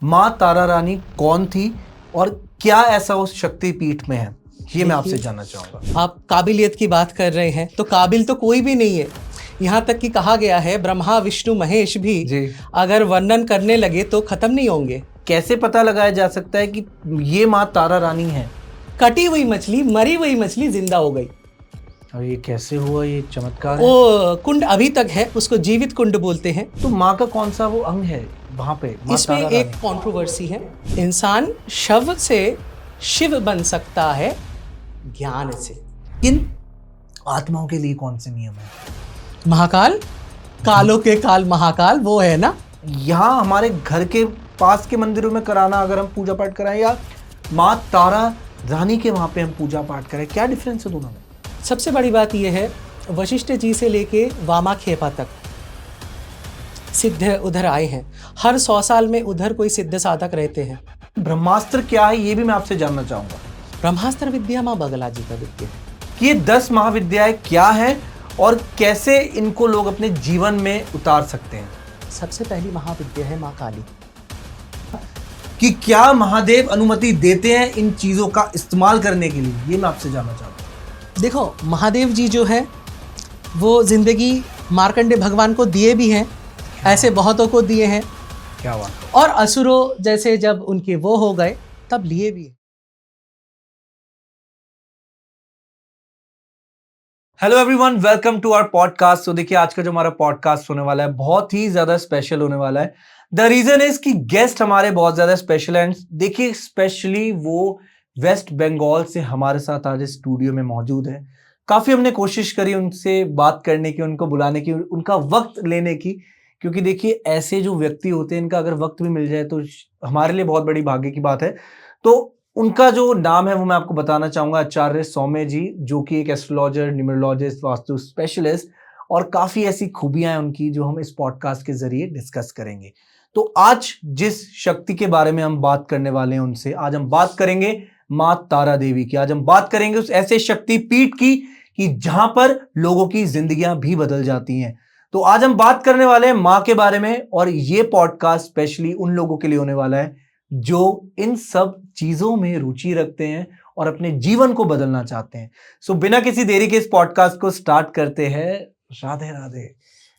माँ तारा रानी कौन थी और क्या ऐसा उस शक्तिपीठ में है, ये मैं आपसे जानना चाहूंगा। आप काबिलियत की बात कर रहे हैं तो काबिल तो कोई भी नहीं है। यहाँ तक कि कहा गया है ब्रह्मा विष्णु महेश भी जी। अगर वर्णन करने लगे तो खत्म नहीं होंगे। कैसे पता लगाया जा सकता है कि ये माँ तारा रानी है? कटी हुई मछली, मरी हुई मछली जिंदा हो गई। और ये कैसे हुआ, ये चमत्कार है? वो कुंड अभी तक है, उसको जीवित कुंड बोलते हैं। तो माँ का कौन सा वो अंग है वहां पे? माँ इसमें तारा एक रानी। कंट्रोवर्सी है। इंसान शव से शिव बन सकता है ज्ञान से। किन आत्माओं के लिए कौन से नियम है? महाकाल, कालों के काल महाकाल वो है ना। यहाँ हमारे घर के पास के मंदिरों में कराना, अगर हम पूजा पाठ कराएं, या माँ तारा रानी के वहां पे हम पूजा पाठ करें, क्या डिफरेंस है दोनों में? सबसे बड़ी बात यह है, वशिष्ठ जी से लेके वामाखेपा तक सिद्ध उधर आए हैं। हर 100 साल में उधर कोई सिद्ध साधक रहते हैं। ब्रह्मास्त्र क्या है, ये भी मैं आपसे जानना चाहूंगा। ब्रह्मास्त्र विद्या माँ बगला जी का विद्या है। कि ये 10 महाविद्याएं क्या है और कैसे इनको लोग अपने जीवन में उतार सकते हैं? सबसे पहली महाविद्या है माँ काली। कि क्या महादेव अनुमति देते हैं इन चीजों का इस्तेमाल करने के लिए, ये मैं आपसे जानना चाहूंगा। देखो, महादेव जी जो है वो जिंदगी मार्कंडे भगवान को दिए भी हैं, ऐसे बहुतों को दिए हैं, क्या बात है। और असुरों जैसे जब उनके वो हो गए तब लिए भी हैं। Hello everyone, welcome to our podcast. तो देखिए, आज का जो हमारा पॉडकास्ट होने वाला है बहुत ही ज्यादा स्पेशल होने वाला है। द रीजन इज कि गेस्ट हमारे बहुत ज्यादा स्पेशल हैं। देखिए, स्पेशली वो वेस्ट बंगाल से हमारे साथ आज स्टूडियो में मौजूद है। काफी हमने कोशिश करी उनसे बात करने की, उनको बुलाने की, उनका वक्त लेने की, क्योंकि देखिए ऐसे जो व्यक्ति होते हैं इनका अगर वक्त भी मिल जाए तो हमारे लिए बहुत बड़ी भाग्य की बात है। तो उनका जो नाम है वो मैं आपको बताना चाहूंगा, आचार्य सौम्य जी, जो कि एक एस्ट्रोलॉजर, न्यूमरोलॉजिस्ट, वास्तु स्पेशलिस्ट, और काफी ऐसी खूबियां हैं उनकी जो हम इस पॉडकास्ट के जरिए डिस्कस करेंगे। तो आज जिस शक्ति के बारे में हम बात करने वाले हैं उनसे, आज हम बात करेंगे माँ तारा देवी की। आज हम बात करेंगे उस ऐसे शक्तिपीठ की कि जहां पर लोगों की जिंदगियां भी बदल जाती हैं। तो आज हम बात करने वाले हैं माँ के बारे में, और ये पॉडकास्ट स्पेशली उन लोगों के लिए होने वाला है जो इन सब चीजों में रुचि रखते हैं और अपने जीवन को बदलना चाहते हैं। सो बिना किसी देरी के इस पॉडकास्ट को स्टार्ट करते हैं। राधे राधे।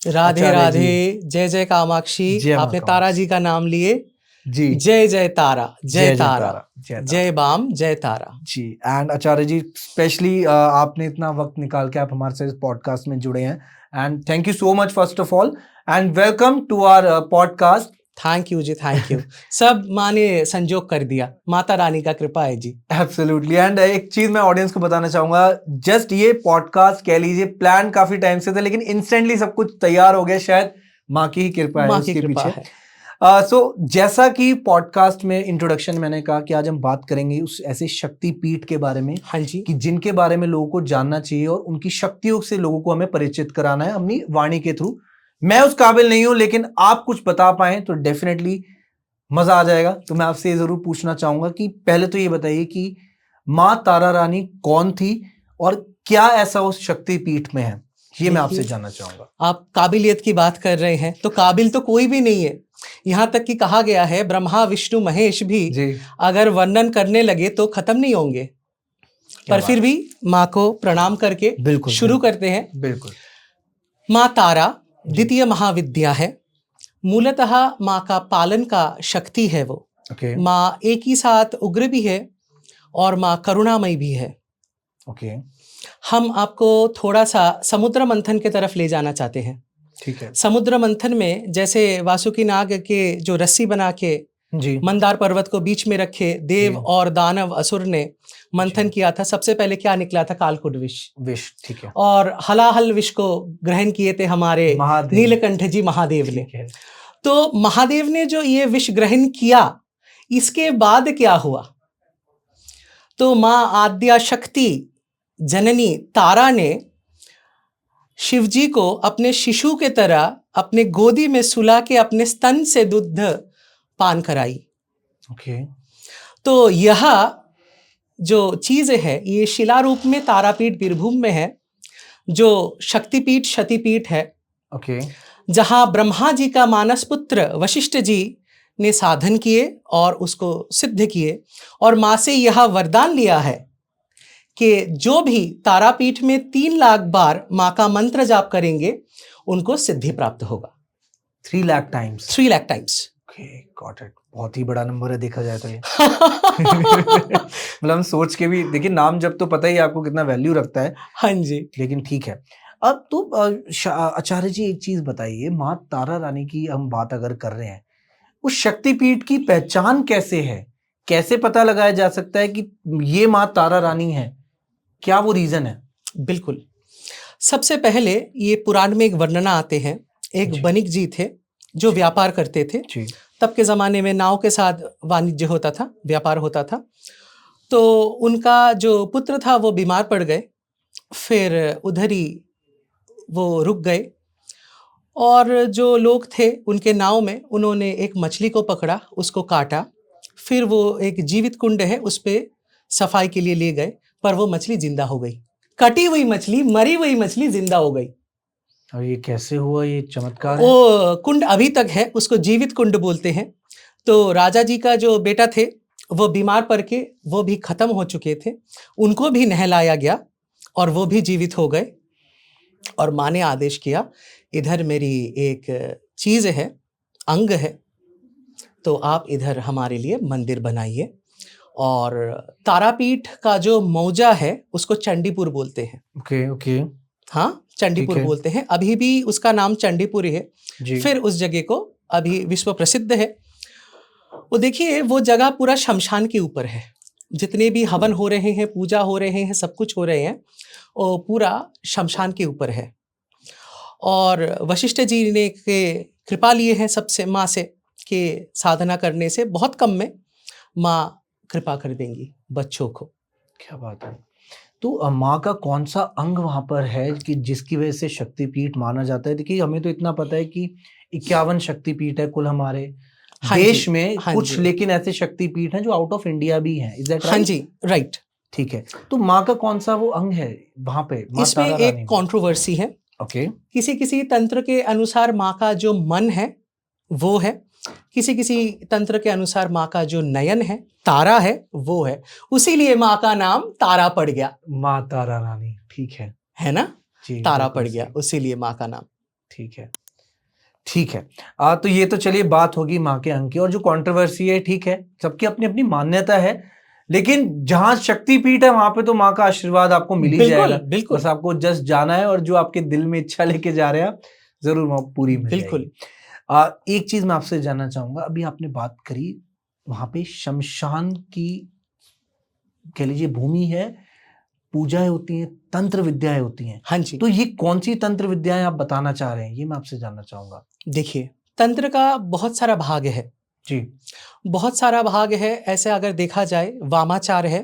राधे राधे, जय जय कामाक्षी। आपने तारा जी का नाम लिए जी। जय जय तारा, जय तारा, जय बाम, जय तारा जी। एंड आचार्य जी, स्पेशली आपने इतना वक्त निकाल के आप हमारे साथ इस पॉडकास्ट में जुड़े हैं, and thank you so much first of all, and welcome to our podcast. Thank you ji, thank you. सब माँ ने संजोग कर दिया, माता रानी का कृपा है जी। एब्सोल्युटली। एंड एक चीज मैं ऑडियंस को बताना चाहूंगा, जस्ट ये पॉडकास्ट कह लीजिए प्लान काफी टाइम से था, लेकिन इंस्टेंटली सब कुछ तैयार हो गया, शायद माँ की ही कृपा है उसके पीछे। सो जैसा कि पॉडकास्ट में इंट्रोडक्शन मैंने कहा कि आज हम बात करेंगे उस ऐसे शक्तिपीठ के बारे में, हाँ जी, कि जिनके बारे में लोगों को जानना चाहिए और उनकी शक्तियों से लोगों को हमें परिचित कराना है अपनी वाणी के थ्रू। मैं उस काबिल नहीं हूं, लेकिन आप कुछ बता पाए तो डेफिनेटली मजा आ जाएगा। तो मैं आपसे ये जरूर पूछना चाहूंगा कि पहले तो ये बताइए कि माँ तारा रानी कौन थी और क्या ऐसा उस शक्तिपीठ में है, ये मैं आपसे जानना चाहूंगा। आप काबिलियत की बात कर रहे हैं तो काबिल तो कोई भी नहीं है। यहाँ तक कि कहा गया है ब्रह्मा विष्णु महेश भी अगर वर्णन करने लगे तो खत्म नहीं होंगे। पर फिर भी माँ को प्रणाम करके शुरू करते हैं। बिल्कुल। माँ तारा द्वितीय महाविद्या है। मूलतः माँ का पालन का शक्ति है वो। माँ एक ही साथ उग्र भी है और माँ करुणामयी भी है। हम आपको थोड़ा सा समुद्र मंथन के तरफ ले जाना चाहते हैं। ठीक है। समुद्र मंथन में जैसे वासुकी नाग के जो रस्सी बना के मंदार पर्वत को बीच में रखे देव और दानव असुर ने मंथन किया था, सबसे पहले क्या निकला था? कालकुट विष। ठीक है। और हलाहल विष को ग्रहण किए थे हमारे नीलकंठ जी महादेव ने। तो महादेव ने जो ये विष ग्रहण किया, इसके बाद क्या हुआ? तो माँ आद्या शक्ति जननी तारा ने शिवजी को अपने शिशु के तरह अपने गोदी में सुला के अपने स्तन से दूध पान कराई। तो यह जो चीज है ये शिला रूप में तारापीठ बीरभूम में है, जो शक्तिपीठ शक्तिपीठ है। जहां ब्रह्मा जी का मानस पुत्र वशिष्ठ जी ने साधन किए और उसको सिद्ध किए, और माँ से यह वरदान लिया है कि जो भी तारापीठ में 3 लाख बार माँ का मंत्र जाप करेंगे उनको सिद्धि प्राप्त होगा। 3 lakh times. 3 lakh times. Okay, got it. बहुत ही बड़ा नंबर है देखा जाए तो ये। मतलब हम सोच के भी देखिए, नाम जब तो पता ही आपको कितना वैल्यू रखता है। हाँ जी। लेकिन ठीक है। अब तो आचार्य जी एक चीज बताइए, माँ तारा रानी की हम बात अगर कर रहे हैं, उस शक्तिपीठ की पहचान कैसे है? कैसे पता लगाया जा सकता है कि ये माँ तारा रानी है? क्या वो रीजन है? बिल्कुल। सबसे पहले ये पुराण में एक वर्णना आते हैं। एक बणिक जी थे जो व्यापार करते थे। तब के ज़माने में नाव के साथ वाणिज्य होता था, व्यापार होता था। तो उनका जो पुत्र था वो बीमार पड़ गए, फिर उधर ही वो रुक गए, और जो लोग थे उनके नाव में उन्होंने एक मछली को पकड़ा, उसको काटा, फिर वो एक जीवित कुंड है उस पे सफाई के लिए ले गए, पर वो मछली जिंदा हो गई। कटी हुई मछली, मरी हुई मछली जिंदा हो गई। और ये कैसे हुआ? ये चमत्कार है। वो कुंड अभी तक है, उसको जीवित कुंड बोलते हैं। तो राजा जी का जो बेटा थे वो बीमार पड़ के वो भी खत्म हो चुके थे, उनको भी नहलाया गया और वो भी जीवित हो गए। और माँ ने आदेश किया, इधर मेरी एक चीज़ है, अंग है, तो आप इधर हमारे लिए मंदिर बनाइए। और तारापीठ का जो मौजा है उसको चंडीपुर बोलते हैं। Okay okay. हाँ, चंडीपुर बोलते हैं, अभी भी उसका नाम चंडीपुर है जी। फिर उस जगह को अभी विश्व प्रसिद्ध है। वो देखिए, वो जगह पूरा शमशान के ऊपर है। जितने भी हवन हो रहे हैं, पूजा हो रहे हैं, सब कुछ हो रहे हैं, वो पूरा शमशान के ऊपर है। और वशिष्ठ जी ने कृपा लिए हैं सबसे, माँ से, कि साधना करने से बहुत कम में माँ कृपा कर देंगी बच्चों को। क्या बात है। तो माँ का कौन सा अंग वहां पर है कि जिसकी वजह से शक्तिपीठ माना जाता है? देखिए, हमें तो इतना पता है कि 51 शक्तिपीठ है कुल हमारे देश में, कुछ लेकिन ऐसे शक्तिपीठ हैं जो आउट ऑफ इंडिया भी हैं। Is that right? हाँ जी, राइट। ठीक है। तो माँ का कौन सा वो अंग है वहां पे? इसमें एक कंट्रोवर्सी है। ओके। किसी किसी तंत्र के अनुसार माँ का जो मन है वो है, किसी किसी तंत्र के अनुसार माँ का जो नयन है, तारा है, वो है। उसीलिए माँ का नाम तारा पड़ गया। माँ तारा रानी, ठीक है ना जी, तारा पड़ गया, उसीलिए माँ का नाम। ठीक है, ठीक है। तो ये तो चलिए बात होगी माँ के अंग की, और जो कंट्रोवर्सी है, ठीक है, सबकी अपनी अपनी मान्यता है, लेकिन जहां शक्तिपीठ है वहां पे तो माँ का आशीर्वाद आपको मिल ही जाएगा। बिल्कुल। बस आपको जस्ट जाना है और जो आपके दिल में इच्छा लेके जा रहे हैं जरूर वहां पूरी मिल बिल्कुल। एक चीज मैं आपसे जानना चाहूंगा, अभी आपने बात करी वहां पे शमशान की, कह लीजिए, भूमि है, पूजाएं होती हैं, तंत्र विद्याएं होती हैं। हाँ जी। तो ये कौन सी तंत्र विद्याएं आप बताना चाह रहे हैं, ये मैं आपसे जानना चाहूंगा। देखिए, तंत्र का बहुत सारा भाग है जी, बहुत सारा भाग है। ऐसे अगर देखा जाए, वामाचार है,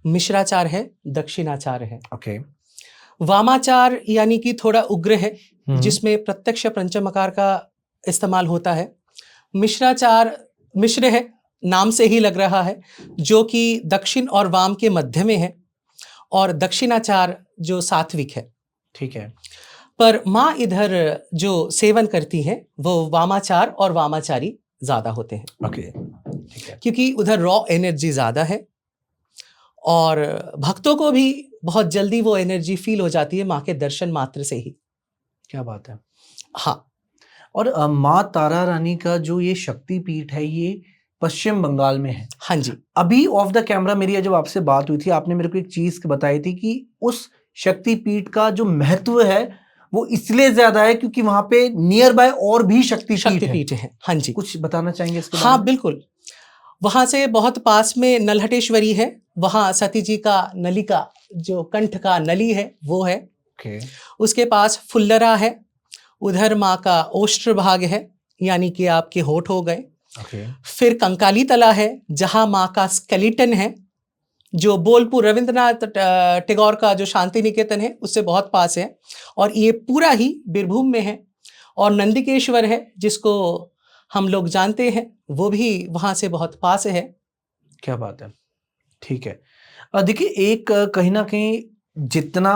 मिश्राचार है, दक्षिणाचार है। ओके। वामाचार यानी कि थोड़ा उग्र है, जिसमें प्रत्यक्ष पंचमकार का इस्तेमाल होता है। मिश्राचार मिश्र है, नाम से ही लग रहा है, जो कि दक्षिण और वाम के मध्य में है, और दक्षिणाचार जो सात्विक है। ठीक है। पर माँ इधर जो सेवन करती हैं वो वामाचार और वामाचारी ज्यादा होते हैं। ओके, ठीक है। क्योंकि उधर रॉ एनर्जी ज्यादा है और भक्तों को भी बहुत जल्दी वो एनर्जी फील हो जाती है माँ के दर्शन मात्र से ही। क्या बात है। हाँ। और माँ तारा रानी का जो ये शक्तिपीठ है, ये पश्चिम बंगाल में है। हाँ जी। अभी ऑफ द कैमरा मेरी जब आपसे बात हुई थी, आपने मेरे को एक चीज बताई थी कि उस शक्तिपीठ का जो महत्व है वो इसलिए ज्यादा है क्योंकि वहां पे नियर बाय और भी शक्तिपीठ है। हाँ जी। कुछ बताना चाहेंगे इसके बारे में? हाँ बिल्कुल। वहां से बहुत पास में नलहटेश्वरी है, वहां सती जी का नली का जो कंठ का नली है वो है। उसके पास फुल्लरा है, उधर माँ का ओष्ट्र भाग है, यानी कि आपके होठ हो गए। फिर कंकाली तला है, जहां माँ का स्केलेटन है, जो बोलपुर रविंद्रनाथ टैगोर का जो शांति निकेतन है उससे बहुत पास है, और ये पूरा ही बीरभूम में है। और नंदिकेश्वर है, जिसको हम लोग जानते हैं, वो भी वहां से बहुत पास है। क्या बात है। ठीक है। देखिए, एक कहीं ना कहीं जितना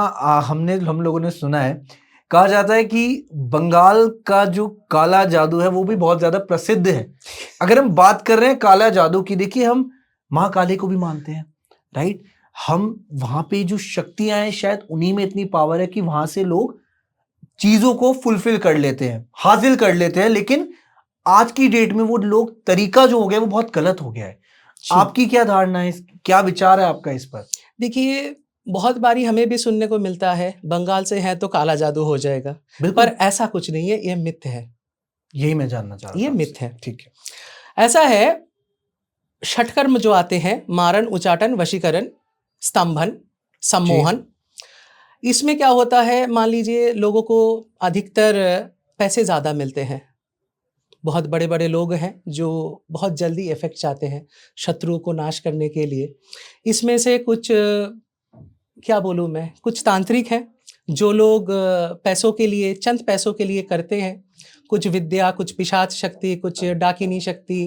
हम लोगों ने सुना है कहा जाता है कि बंगाल का जो काला जादू है वो भी बहुत ज्यादा प्रसिद्ध है। अगर हम बात कर रहे हैं काला जादू की, देखिए हम माँ काली को भी मानते हैं, राइट। हम वहां पे जो शक्तियां हैं शायद उन्हीं में इतनी पावर है कि वहां से लोग चीजों को फुलफिल कर लेते हैं, हासिल कर लेते हैं। लेकिन आज की डेट में वो लोग तरीका जो हो गया वो बहुत गलत हो गया है। आपकी क्या धारणा है, क्या विचार है आपका इस पर? देखिए, बहुत बारी हमें भी सुनने को मिलता है बंगाल से है तो काला जादू हो जाएगा, पर ऐसा कुछ नहीं है, ये मिथ है। यही मैं जानना चाह रहा था। ये मिथ है। ठीक है। ऐसा है, षटकर्म जो आते हैं, मारण, उचाटन, वशीकरण, स्तंभन, सम्मोहन, इसमें क्या होता है, मान लीजिए लोगों को अधिकतर पैसे ज़्यादा मिलते हैं, बहुत बड़े बड़े लोग हैं जो बहुत जल्दी इफेक्ट चाहते हैं शत्रुओं को नाश करने के लिए। इसमें से कुछ क्या बोलूँ मैं, कुछ तांत्रिक हैं जो लोग पैसों के लिए, चंद पैसों के लिए करते हैं, कुछ विद्या, कुछ पिशाच शक्ति, कुछ डाकिनी शक्ति,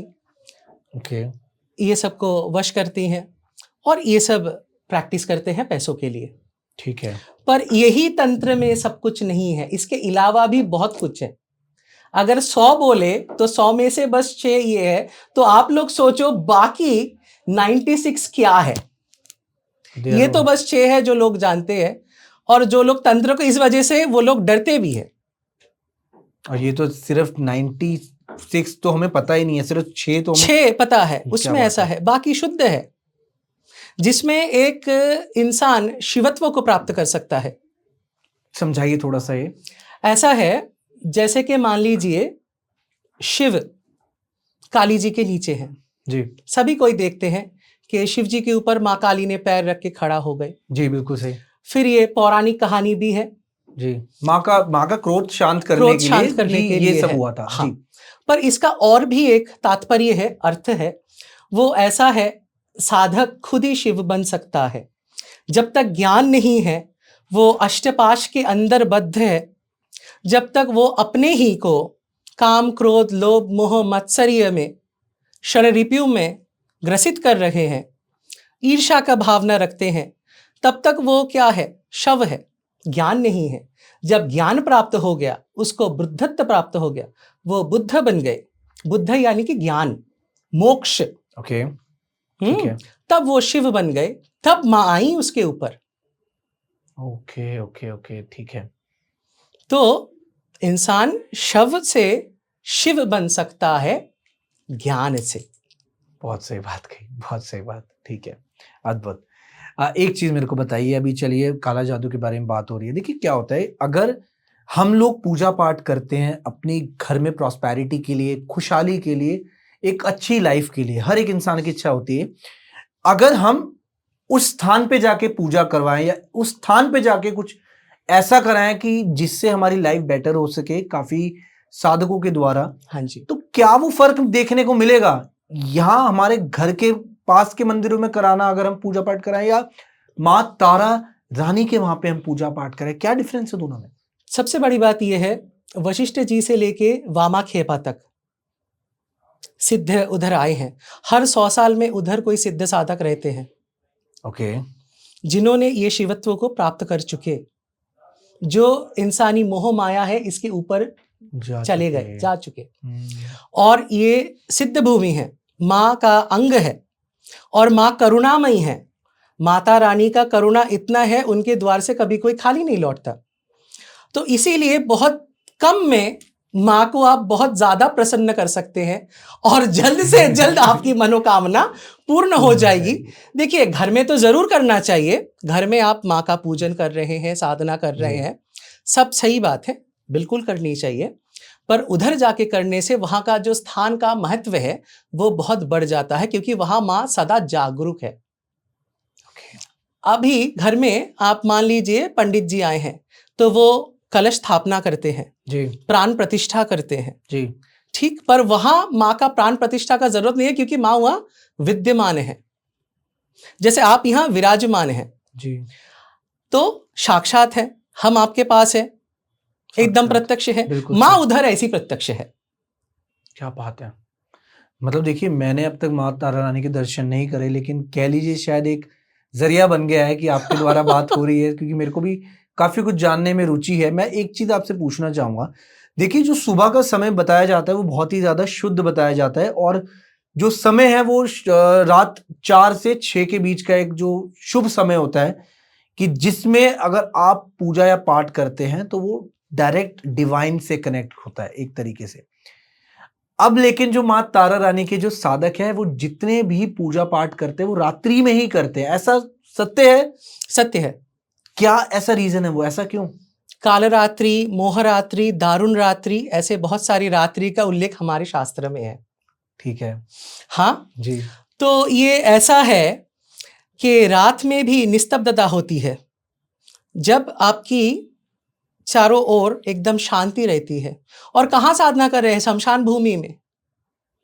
ये सबको वश करती हैं और ये सब प्रैक्टिस करते हैं पैसों के लिए। ठीक है। पर यही तंत्र में सब कुछ नहीं है, इसके अलावा भी बहुत कुछ है। अगर 100 बोले तो 100 में से बस 6 ये है, तो आप लोग सोचो बाकी 96 क्या है। ये तो बस 6 है जो लोग जानते हैं, और जो लोग तंत्र को, इस वजह से वो लोग डरते भी है। और ये तो सिर्फ 96 तो हमें पता ही नहीं है, सिर्फ 6 तो 6 पता है, उसमें ऐसा है, बाकी शुद्ध है, जिसमें एक इंसान शिवत्व को प्राप्त कर सकता है। समझाइए थोड़ा सा ये। ऐसा है, जैसे कि मान लीजिए शिव काली जी के नीचे हैं जी, सभी कोई देखते हैं कि शिव जी के ऊपर माँ काली ने पैर रख के खड़ा हो गए। जी बिल्कुल सही। फिर ये पौराणिक कहानी भी है जी, माँ का क्रोध शांत करने के लिए ये सब हुआ था। हाँ। जी। पर इसका और भी एक तात्पर्य है, अर्थ है, वो ऐसा है, साधक खुद ही शिव बन सकता है। जब तक ज्ञान नहीं है, वो अष्टपाश के अंदर बद्ध है, जब तक वो अपने ही को काम, क्रोध, लोभ, मोह, मत्सर्य में, षड्रिपु में ग्रसित कर रहे हैं, ईर्ष्या का भावना रखते हैं, तब तक वो क्या है, शव है, ज्ञान नहीं है। जब ज्ञान प्राप्त हो गया, उसको बुद्धत्व प्राप्त हो गया, वो बुद्ध बन गए। बुद्ध यानी कि ज्ञान, मोक्ष। ओके, ठीक है। तब वो शिव बन गए, तब माँ आई उसके ऊपर। ओके ओके ओके, ठीक है। तो इंसान शव से शिव बन सकता है ज्ञान से। बहुत सही बात कही, बहुत सही बात। ठीक है, अद्भुत। एक चीज मेरे को बताइए, अभी चलिए काला जादू के बारे में बात हो रही है। देखिए क्या होता है, अगर हम लोग पूजा पाठ करते हैं अपने घर में प्रॉस्पेरिटी के लिए, खुशहाली के लिए, एक अच्छी लाइफ के लिए, हर एक इंसान की इच्छा होती है, अगर हम उस स्थान पे जाके पूजा करवाएं या उस स्थान पे जाके कुछ ऐसा कराएं कि जिससे हमारी लाइफ बेटर हो सके काफी साधकों के द्वारा, हाँ जी, तो क्या वो फर्क देखने को मिलेगा यहाँ हमारे घर के पास के मंदिरों में कराना, अगर हम पूजा पाठ कराएं, या माँ तारा रानी के वहां पे हम पूजा पाठ करें? क्या डिफरेंस है दोनों में? सबसे बड़ी बात यह है, वशिष्ठ जी से लेके वामा खेपा तक सिद्ध उधर आए हैं। हर 100 साल में उधर कोई सिद्ध साधक रहते हैं, ओके, जिन्होंने ये शिवत्व को प्राप्त कर चुके, जो इंसानी मोह माया है इसके ऊपर चले गए, जा चुके। और ये सिद्ध भूमि है, माँ का अंग है, और माँ करुणामयी है। माता रानी का करुणा इतना है, उनके द्वार से कभी कोई खाली नहीं लौटता। तो इसीलिए बहुत कम में माँ को आप बहुत ज्यादा प्रसन्न कर सकते हैं, और जल्द से जल्द आपकी मनोकामना पूर्ण हो जाएगी। देखिए, घर में तो जरूर करना चाहिए, घर में आप माँ का पूजन कर रहे हैं, साधना कर रहे हैं, सब सही बात है, बिल्कुल करनी चाहिए। पर उधर जाके करने से वहां का जो स्थान का महत्व है वो बहुत बढ़ जाता है, क्योंकि वहां माँ सदा जागरूक है। अभी घर में आप मान लीजिए पंडित जी आए हैं, तो वो कलश स्थापना करते हैं जी, प्राण प्रतिष्ठा करते हैं जी, ठीक। पर वहां माँ का प्राण प्रतिष्ठा का जरूरत नहीं है, क्योंकि माँ वहां विद्यमान है, जैसे आप यहाँ विराजमान हैं जी। तो साक्षात है, हम आपके पास है, एकदम प्रत्यक्ष है। माँ उधर ऐसी प्रत्यक्ष है। क्या बात है। मतलब देखिए, मैंने अब तक माँ तारा रानी के दर्शन नहीं करे, लेकिन कह लीजिए शायद एक जरिया बन गया है कि आपके द्वारा बात हो रही है, क्योंकि मेरे को भी काफी कुछ जानने में रुचि है। मैं एक चीज आपसे पूछना चाहूंगा, देखिए जो सुबह का समय बताया जाता है वो बहुत ही ज्यादा शुद्ध बताया जाता है, और जो समय है वो रात 4 से 6 के बीच का एक जो शुभ समय होता है, कि जिसमें अगर आप पूजा या पाठ करते हैं तो वो डायरेक्ट डिवाइन से कनेक्ट होता है एक तरीके से। अब लेकिन जो माँ तारा रानी के जो साधक है वो जितने भी पूजा पाठ करते हैं वो रात्रि में ही करते हैं, ऐसा सत्य है? सत्य है। क्या ऐसा रीजन है, वो ऐसा क्यों? कालरात्रि, मोहरात्रि, दारुण रात्रि, ऐसे बहुत सारी रात्रि का उल्लेख हमारे शास्त्र में है। ठीक है। हाँ जी। तो ये ऐसा है कि रात में भी निस्तब्धता होती है, जब आपकी चारों ओर एकदम शांति रहती है। और कहाँ साधना कर रहे हैं? शमशान भूमि में।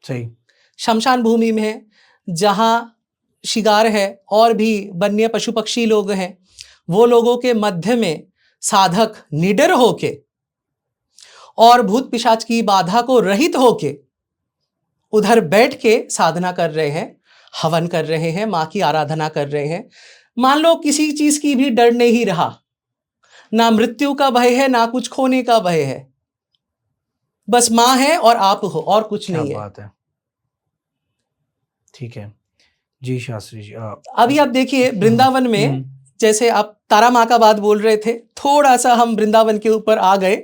सही। शमशान भूमि में है, जहाँ शिकार है और भी वन्य पशु पक्षी लोग हैं, वो लोगों के मध्य में साधक निडर होके और भूत पिशाच की बाधा को रहित होके उधर बैठ के साधना कर रहे हैं, हवन कर रहे हैं, माँ की आराधना कर रहे हैं। मान लो किसी चीज की भी डर नहीं रहा, ना मृत्यु का भय है, ना कुछ खोने का भय है, बस माँ है और आप हो, और कुछ नहीं है। क्या बात है। ठीक है जी शास्त्री जी। अभी आप देखिए वृंदावन में, जैसे आप तारा माँ का बात बोल रहे थे, थोड़ा सा हम वृंदावन के ऊपर आ गए।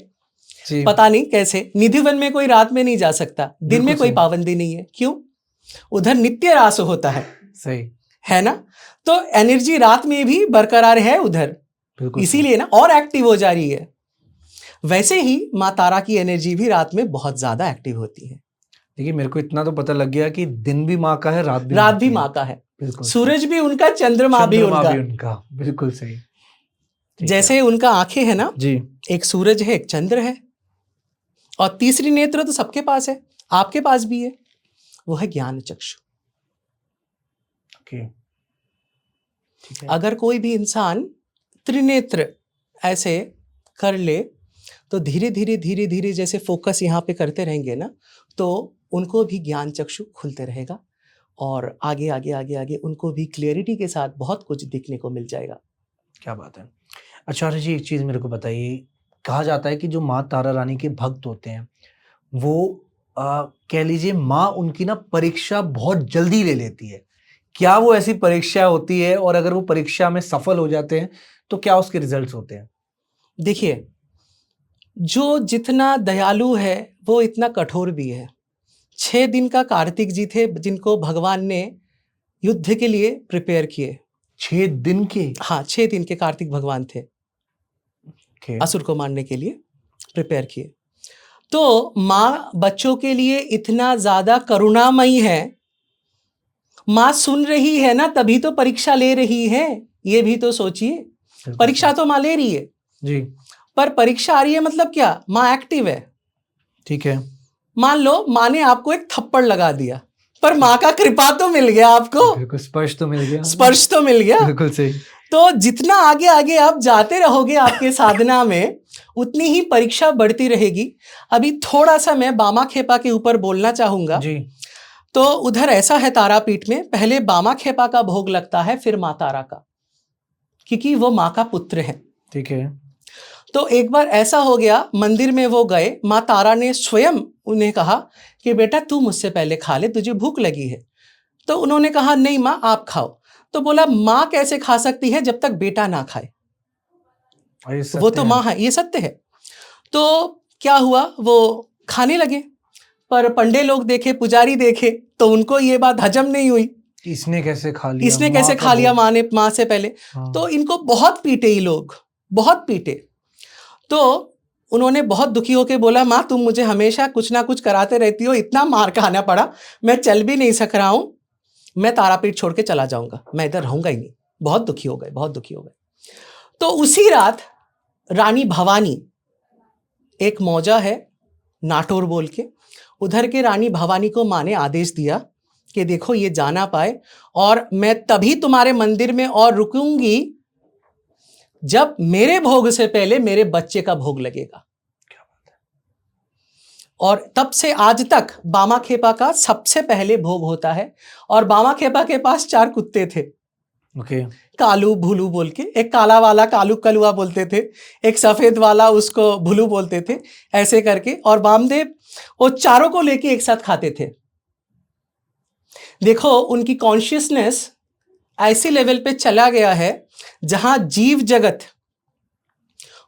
पता नहीं कैसे निधिवन में कोई रात में नहीं जा सकता, दिन में कोई पाबंदी नहीं है। क्यों? उधर नित्य रास होता है। सही है ना? तो एनर्जी रात में भी बरकरार है उधर, इसीलिए ना और एक्टिव हो जा रही है। वैसे ही माँ तारा की एनर्जी भी रात में बहुत ज्यादा एक्टिव होती है। देखिए मेरे को इतना तो पता लग गया कि दिन भी माँ का है, रात भी माँ का है। बिल्कुल। सूरज भी उनका, चंद्रमा भी उनका। बिल्कुल सही। जैसे उनका आंखें है ना जी, एक सूरज है, एक चंद्र है, और तीसरी नेत्र तो सबके पास है, आपके पास भी है, वो है ज्ञान चक्षु। अगर कोई भी इंसान त्रिनेत्र ऐसे कर ले तो धीरे धीरे धीरे धीरे जैसे फोकस यहाँ पे करते रहेंगे ना, तो उनको भी ज्ञान चक्षु खुलते रहेगा और आगे आगे आगे आगे उनको भी क्लियरिटी के साथ बहुत कुछ दिखने को मिल जाएगा। क्या बात है। आचार्य जी एक चीज मेरे को बताइए, कहा जाता है कि जो माँ तारा रानी के भक्त होते हैं वो कह लीजिए माँ उनकी ना परीक्षा बहुत जल्दी ले लेती है। क्या वो ऐसी परीक्षा होती है, और अगर वो परीक्षा में सफल हो जाते हैं तो क्या उसके रिजल्ट्स होते हैं? देखिए, जो जितना दयालु है वो इतना कठोर भी है। 6 दिन का कार्तिक जी थे जिनको भगवान ने युद्ध के लिए प्रिपेयर किए। 6 दिन के? हाँ, 6 दिन के कार्तिक भगवान थे। असुर को मारने के लिए प्रिपेयर किए। तो माँ बच्चों के लिए इतना ज्यादा करुणामयी है। माँ सुन रही है ना, तभी तो परीक्षा ले रही है। ये भी तो सोचिए, परीक्षा तो माँ ले रही है जी, पर परीक्षा आ रही है मतलब क्या? माँ एक्टिव है। ठीक है। मान लो माँ ने आपको एक थप्पड़ लगा दिया, पर माँ का कृपा तो मिल गया आपको, स्पर्श तो मिल गया। स्पर्श तो मिल गया। बिल्कुल सही। तो जितना आगे आगे आप जाते रहोगे आपके साधना में, उतनी ही परीक्षा बढ़ती रहेगी। अभी थोड़ा सा मैं बामा खेपा के ऊपर बोलना चाहूंगा जी। तो उधर ऐसा है तारापीठ में, पहले बामा खेपा का भोग लगता है, फिर माँ तारा का, क्योंकि वो माँ का पुत्र है। ठीक है। तो एक बार ऐसा हो गया, मंदिर में वो गए, माँ तारा ने स्वयं उन्हें कहा कि बेटा तू मुझसे पहले खा ले, तुझे भूख लगी है। तो उन्होंने कहा नहीं माँ आप खाओ। तो बोला माँ कैसे खा सकती है जब तक बेटा ना खाए, वो तो माँ है, ये सत्य है। तो क्या हुआ, वो खाने लगे, पर पंडे लोग देखे, पुजारी देखे, तो उनको ये बात हजम नहीं हुई। इसने कैसे खा लिया माँ ने माँ से पहले। हाँ। तो इनको बहुत पीटे, ये लोग बहुत पीटे। तो उन्होंने बहुत दुखी होकर बोला माँ तुम मुझे हमेशा कुछ ना कुछ कराते रहती हो, इतना मार खाना पड़ा, मैं चल भी नहीं सक रहा हूं, मैं तारापीठ छोड़ के चला जाऊंगा, मैं इधर रहूंगा ही नहीं। बहुत दुखी हो गए, बहुत दुखी हो गए। तो उसी रात रानी भवानी, एक मौजा है नाटोर बोल के, उधर के रानी भवानी को माँ ने आदेश दिया कि देखो ये जाना पाए, और मैं तभी तुम्हारे मंदिर में और रुकूंगी जब मेरे भोग से पहले मेरे बच्चे का भोग लगेगा। क्या बात है। और तब से आज तक बामा खेपा का सबसे पहले भोग होता है। और बामा खेपा के पास 4 कुत्ते थे। ओके। कालू भुलू बोल के, एक काला वाला कालू कलुआ बोलते थे, एक सफेद वाला उसको भुलू बोलते थे, ऐसे करके। और वामदेव वो चारों को लेके एक साथ खाते थे। देखो उनकी कॉन्शियसनेस ऐसे लेवल पे चला गया है जहां जीव जगत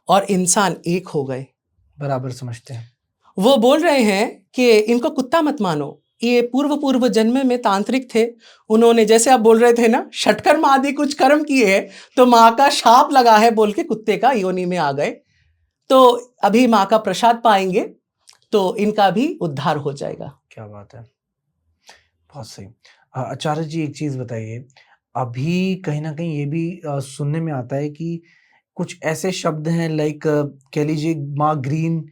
और इंसान एक हो गए, बराबर समझते हैं। वो बोल रहे हैं कि इनको कुत्ता मत मानो, ये पूर्व जन्म में तांत्रिक थे, उन्होंने जैसे आप बोल रहे थे ना षटकर्म आदि कुछ कर्म किए हैं, तो माँ का शाप लगा है बोल के कुत्ते का योनि में आ गए, तो अभी माँ का प्रसाद पाएंगे तो इनका भी उद्धार हो जाएगा। क्या बात है, बहुत सही। आचार्य जी एक चीज बताइए, अभी कहीं ना कहीं ये भी सुनने में आता है कि कुछ ऐसे शब्द हैं लाइक कह लीजिए माँ ग्रीन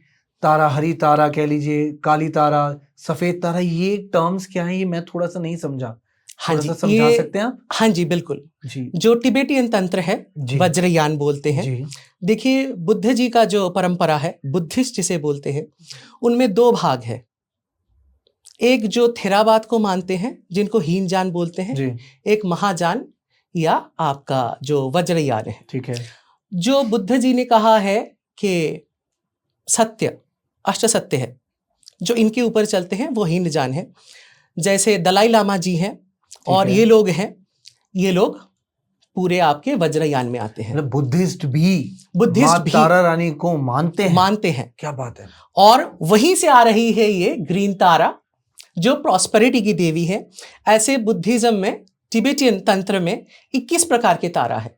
तारा, हरी तारा कह लीजिए, काली तारा, सफेद तारा, ये टर्म्स क्या है, ये मैं थोड़ा सा नहीं समझा, हाँ थोड़ा जी, सा समझा सकते हैं आप? हाँ जी बिल्कुल जी। जो टिबेटियन तंत्र है वज्रयान बोलते हैं। देखिए बुद्ध जी का जो परंपरा है, बुद्धिस्ट जिसे बोलते हैं, उनमें दो भाग है। एक जो थेरावाद को मानते हैं जिनको हीनयान बोलते हैं, एक महायान या आपका जो वज्रयान है। ठीक है। जो बुद्ध जी ने कहा है कि सत्य अष्ट सत्य है, जो इनके ऊपर चलते हैं वो हीनयान है। जैसे दलाई लामा जी हैं और ये लोग हैं, ये लोग पूरे आपके वज्रयान में आते हैं। बुद्धिस्ट भी तारा रानी को मानते हैं। क्या बात है। और वहीं से आ रही है ये ग्रीन तारा जो प्रॉस्पेरिटी की देवी है। ऐसे बुद्धिज्म में, टिबेटियन तंत्र में 21 प्रकार के तारा है।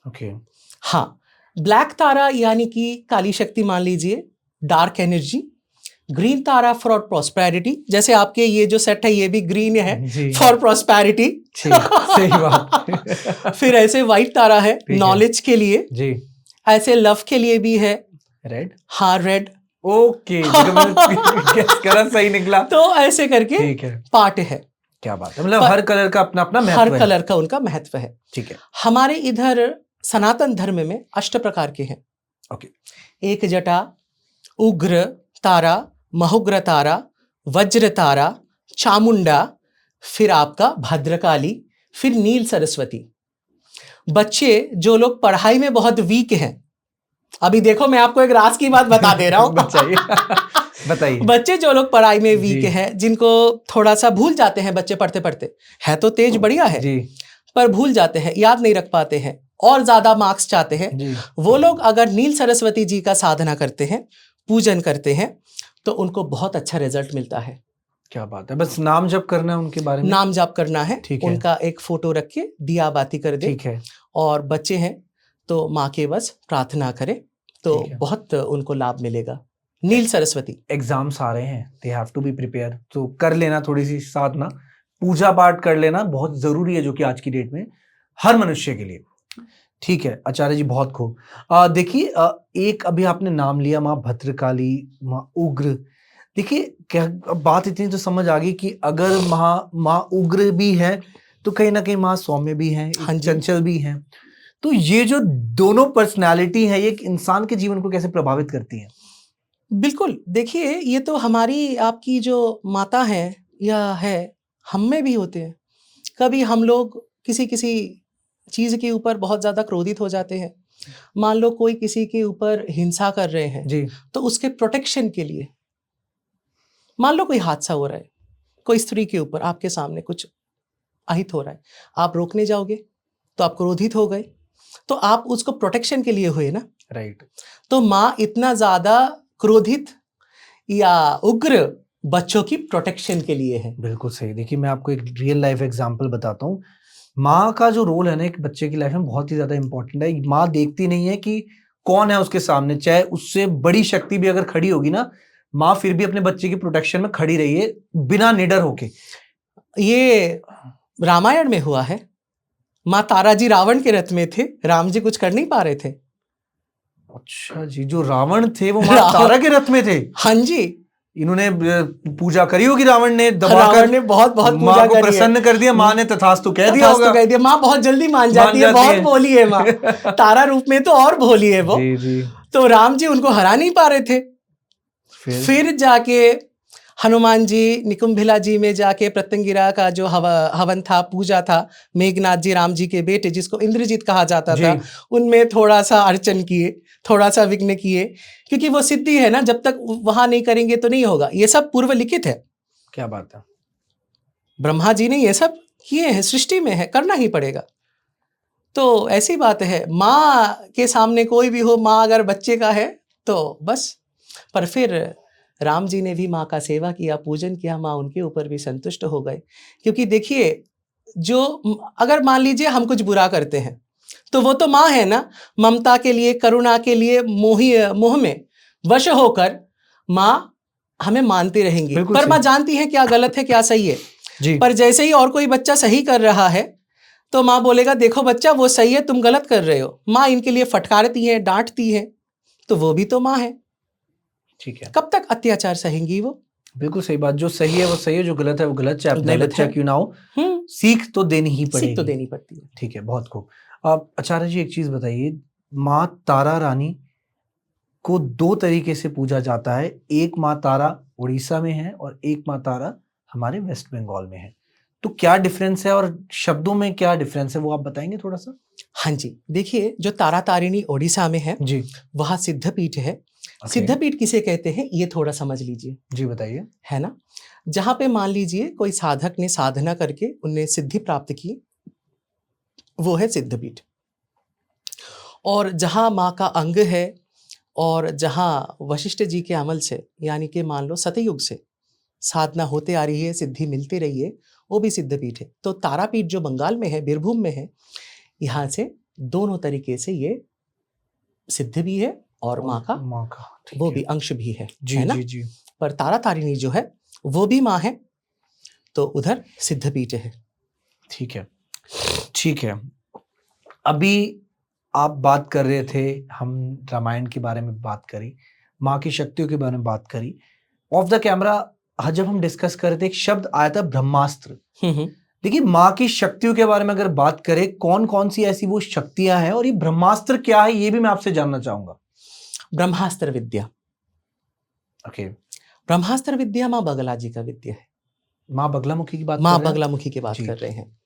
ओके। हाँ, ब्लैक तारा यानी कि काली शक्ति मान लीजिए, dark energy. Green Tara for prosperity, जैसे आपके ये जो सेट है ये भी ग्रीन है फॉर प्रॉस्पेरिटी। सही बात। फिर ऐसे व्हाइट तारा है नॉलेज के लिए जी। ऐसे लव के लिए भी है रेड। हाँ रेड। ओके गेस करा, सही निकला। तो ऐसे करके ठीक है, पार्ट है। क्या बात है, मतलब हर कलर का अपना अपना महत्व है। हर कलर का उनका महत्व है। ठीक है। हमारे इधर सनातन धर्म में 8 प्रकार के हैं। ओके। एक जटा, उग्र तारा, महुग्र तारा, वज्र तारा, चामुंडा, फिर आपका भद्रकाली, फिर नील सरस्वती। बच्चे जो लोग पढ़ाई में बहुत वीक हैं, अभी देखो मैं आपको एक राज की बात बता दे रहा हूं। बताइए। बच्चे जो लोग पढ़ाई में वीक हैं, जिनको थोड़ा सा भूल जाते हैं बच्चे पढ़ते पढ़ते, है तो तेज बढ़िया है जी, पर भूल जाते हैं, याद नहीं रख पाते हैं और ज्यादा मार्क्स चाहते हैं, वो लोग अगर नील सरस्वती जी का साधना करते हैं, पूजन करते हैं, तो उनको बहुत अच्छा रिजल्ट मिलता है। क्या बात है। बस नाम जप करना है उनके बारे में, नाम जप करना है, उनका एक फोटो रख के दिया बाती कर दे। ठीक है। और बच्चे हैं तो माँ के बस प्रार्थना करें तो बहुत उनको लाभ मिलेगा। नील सरस्वती। एग्जाम्स आ रहे हैं, they have to be prepare, तो कर लेना थोड़ी सी साधना, पूजा पाठ कर लेना बहुत जरूरी है, जो कि आज की डेट में हर मनुष्य के लिए। ठीक है आचार्य जी, बहुत खूब। देखिए एक अभी आपने नाम लिया माँ भद्रकाली, माँ उग्र। देखिए क्या बात इतनी तो समझ आ गई कि अगर माँ उग्र भी है तो कहीं ना कहीं माँ सौम्य भी है, चंचल भी है। तो ये जो दोनों पर्सनालिटी है, ये एक इंसान के जीवन को कैसे प्रभावित करती है? बिल्कुल, देखिए ये तो हमारी आपकी जो माता है या है, हम में भी होते हैं। कभी हम लोग किसी चीज के ऊपर बहुत ज्यादा क्रोधित हो जाते हैं। मान लो कोई किसी के ऊपर हिंसा कर रहे हैं जी, तो उसके प्रोटेक्शन के लिए, मान लो कोई हादसा हो रहा है, कोई स्त्री के ऊपर आपके सामने कुछ अहित हो रहा है, आप रोकने जाओगे तो आप क्रोधित हो गए, तो आप उसको प्रोटेक्शन के लिए हुए ना, राइट। तो माँ इतना ज्यादा क्रोधित या उग्र बच्चों की प्रोटेक्शन के लिए है। बिल्कुल सही। देखिए मैं आपको एक रियल लाइफ एग्जांपल बताता हूँ। माँ का जो रोल है ना एक बच्चे की लाइफ में बहुत ही ज्यादा इंपॉर्टेंट है। माँ देखती नहीं है कि कौन है उसके सामने, चाहे उससे बड़ी शक्ति भी अगर खड़ी होगी ना, माँ फिर भी अपने बच्चे की प्रोटेक्शन में खड़ी रही है बिना निडर होके। ये रामायण में हुआ है। माँ तारा जी रावण के रथ में थे, राम जी कुछ कर नहीं पा रहे थे। अच्छा जी, जो रावण थे वो माँ तारा के रथ में थे? हाँ जी। इन्होंने पूजा करी होगी, रावण ने रावण ने बहुत माँ को प्रसन्न कर दिया, माँ ने तथास्तु कह दिया होगा। कह दिया। माँ बहुत जल्दी मान जाती है, बहुत भोली है माँ। तारा रूप में तो और भोली है वो जी। तो राम जी उनको हरा नहीं पा रहे थे। फिर जाके हनुमान जी निकुंभिला जी में जाके प्रत्यंगिरा का जो हवन था, पूजा था, मेघनाथ जी राम जी के बेटे जिसको इंद्रजीत कहा जाता था, उनमें थोड़ा सा अर्चन किए, थोड़ा सा विघ्न किए, क्योंकि वो सिद्धि है ना, जब तक वहां नहीं करेंगे तो नहीं होगा। ये सब पूर्व लिखित है। क्या बात है। ब्रह्मा जी ने ये सब किए हैं, सृष्टि में है, करना ही पड़ेगा। तो ऐसी बात है, माँ के सामने कोई भी हो, माँ अगर बच्चे का है तो बस। पर फिर राम जी ने भी माँ का सेवा किया, पूजन किया, माँ उनके ऊपर भी संतुष्ट हो गए। क्योंकि देखिए, जो अगर मान लीजिए हम कुछ बुरा करते हैं तो वो तो माँ है ना, ममता के लिए, करुणा के लिए मोह में वश होकर माँ हमें मानती रहेंगी। पर माँ जानती है क्या गलत है क्या सही है जी। पर जैसे ही और कोई बच्चा सही कर रहा है तो माँ बोलेगा देखो बच्चा वो सही है, तुम गलत कर रहे हो। माँ इनके लिए फटकारती है, डांटती है, तो वो भी तो माँ है। ठीक है। कब तक अत्याचार सहेंगी वो? बिल्कुल सही बात। जो सही है वो सही है, जो गलत है वो गलत, चाहे अपना बच्चा क्यों ना हो, सीख तो देनी ही पड़ेगी। सीख तो देनी पड़ती है। ठीक है, बहुत खूब। अब आचार्य जी एक चीज बताइए, माँ तारा रानी को दो तरीके से पूजा जाता है। एक माँ तारा उड़ीसा में है और एक माँ तारा हमारे वेस्ट बंगाल में है। तो क्या डिफरेंस है और शब्दों में क्या डिफरेंस है, वो आप बताएंगे थोड़ा सा? हाँ जी, देखिए, जो तारा तारिणी ओडिशा में है जी, वहाँ सिद्धपीठ है। सिद्धपीठ किसे कहते हैं ये थोड़ा समझ लीजिए। जी बताइए। है ना, जहाँ पे मान लीजिए कोई साधक ने साधना करके उनने सिद्धि प्राप्त की, वो है सिद्धपीठ। और जहाँ माँ का अंग है और जहाँ वशिष्ठ जी के अमल से, यानी कि मान लो सतयुग से साधना होते आ रही है, सिद्धि मिलती रही है, वो भी सिद्धपीठ है। तो तारापीठ जो बंगाल में है, बीरभूम में है, यहाँ से दोनों तरीके से ये सिद्ध भी है और माँ का वो भी अंश भी है जी, है ना? जी। पर तारा तारिणी जो है वो भी माँ है, तो उधर सिद्धपीठ है। ठीक है, ठीक है। अभी आप बात कर रहे थे, हम रामायण के बारे में बात करी, माँ की शक्तियों के बारे में बात करी। ऑफ द कैमरा जब हम डिस्कस कर रहे थे, एक शब्द आया था ब्रह्मास्त्र। देखिए, माँ की शक्तियों के बारे में अगर बात करें, कौन कौन सी ऐसी वो शक्तियां हैं और ये ब्रह्मास्त्र क्या है, ये भी मैं आपसे जानना चाहूंगा। ब्रह्मास्त्र विद्या, ओके। ब्रह्मास्त्र विद्या माँ बगला जी का विद्या है। माँ बगलामुखी की बात, माँ बगलामुखी की बात कर रहे हैं।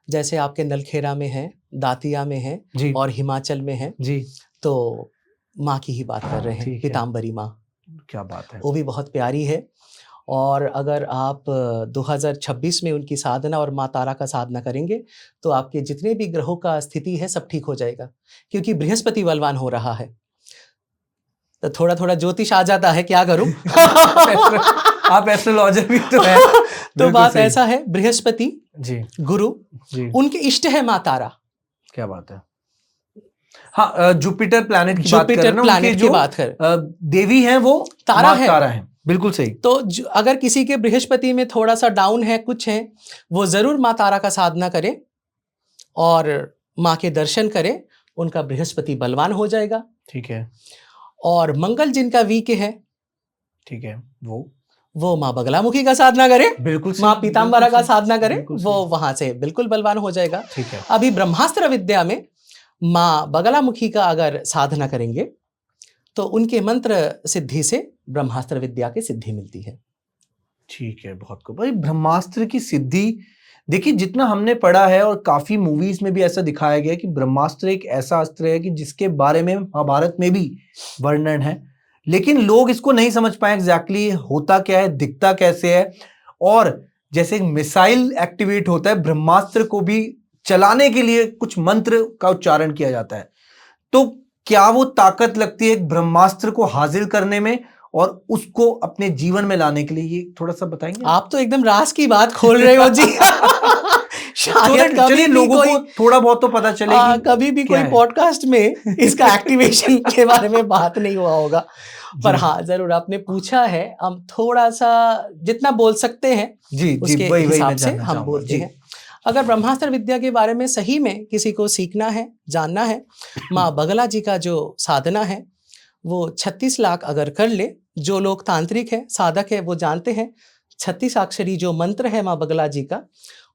जैसे आपके नलखेड़ा में है, दातिया में है जी, और हिमाचल में है जी, तो माँ की ही बात कर रहे हैं, पीताम्बरी माँ। क्या बात है, वो भी बहुत प्यारी है। और अगर आप 2026 में उनकी साधना और माँ तारा का साधना करेंगे तो आपके जितने भी ग्रहों का स्थिति है सब ठीक हो जाएगा, क्योंकि बृहस्पति बलवान हो रहा है। तो थोड़ा थोड़ा ज्योतिष आ जाता है, क्या करूं। आप एस्ट्रोलॉजर भी तो है। तो बात ऐसा है, बृहस्पति जी, गुरु जी, उनके इष्ट है माँ तारा। क्या बात है। हाँ, जुपिटर प्लैनेट की बात कर रहे हैं ना, उनकी जो देवी है वो तारा है। बिल्कुल सही। तो अगर किसी के बृहस्पति में थोड़ा सा डाउन है, कुछ है, वो जरूर माँ तारा का साधना करे और माँ के दर्शन करे, उनका बृहस्पति बलवान हो जाएगा। ठीक है। और मंगल जिनका वीक है, ठीक है, वो माँ बगलामुखी का साधना करे, बिल्कुल माँ पीताम्बरा का साधना करे, वो वहां से बिल्कुल बलवान हो जाएगा। ठीक है। अभी ब्रह्मास्त्र विद्या में माँ बगलामुखी का अगर साधना करेंगे तो उनके मंत्र सिद्धि से ब्रह्मास्त्र विद्या की सिद्धि मिलती है। ठीक है, बहुत खूब। भाई, ब्रह्मास्त्र की सिद्धि, देखिए जितना हमने पढ़ा है और काफी मूवीज में भी ऐसा दिखाया गया है कि ब्रह्मास्त्र एक ऐसा अस्त्र है कि जिसके बारे में महाभारत में भी वर्णन है, लेकिन लोग इसको नहीं समझ पाए एग्जैक्टली होता क्या है, दिखता कैसे है। और जैसे मिसाइल एक्टिवेट होता है, ब्रह्मास्त्र को भी चलाने के लिए कुछ मंत्र का उच्चारण किया जाता है। तो क्या वो ताकत लगती है ब्रह्मास्त्र को हासिल करने में और उसको अपने जीवन में लाने के लिए, ये थोड़ा सा बताएंगे? आप तो एकदम राज की बात खोल रहे हो जी। शायद चलिए लोगों को थोड़ा बहुत तो पता चले कि कभी भी कोई पॉडकास्ट में इसका एक्टिवेशन के बारे में बात नहीं हुआ होगा। पर हाँ, जरूर आपने पूछा है, हम थोड़ा सा जितना बोल सकते हैं जी, उसके हिसाब से हम बोलते हैं। अगर ब्रह्मास्त्र विद्या के बारे में सही में किसी को सीखना है, जानना है, माँ बगला जी का जो साधना है वो 36 लाख अगर कर ले, जो लोग तांत्रिक है, साधक है, वो जानते हैं 36 अक्षरी जो मंत्र है माँ बगला जी का,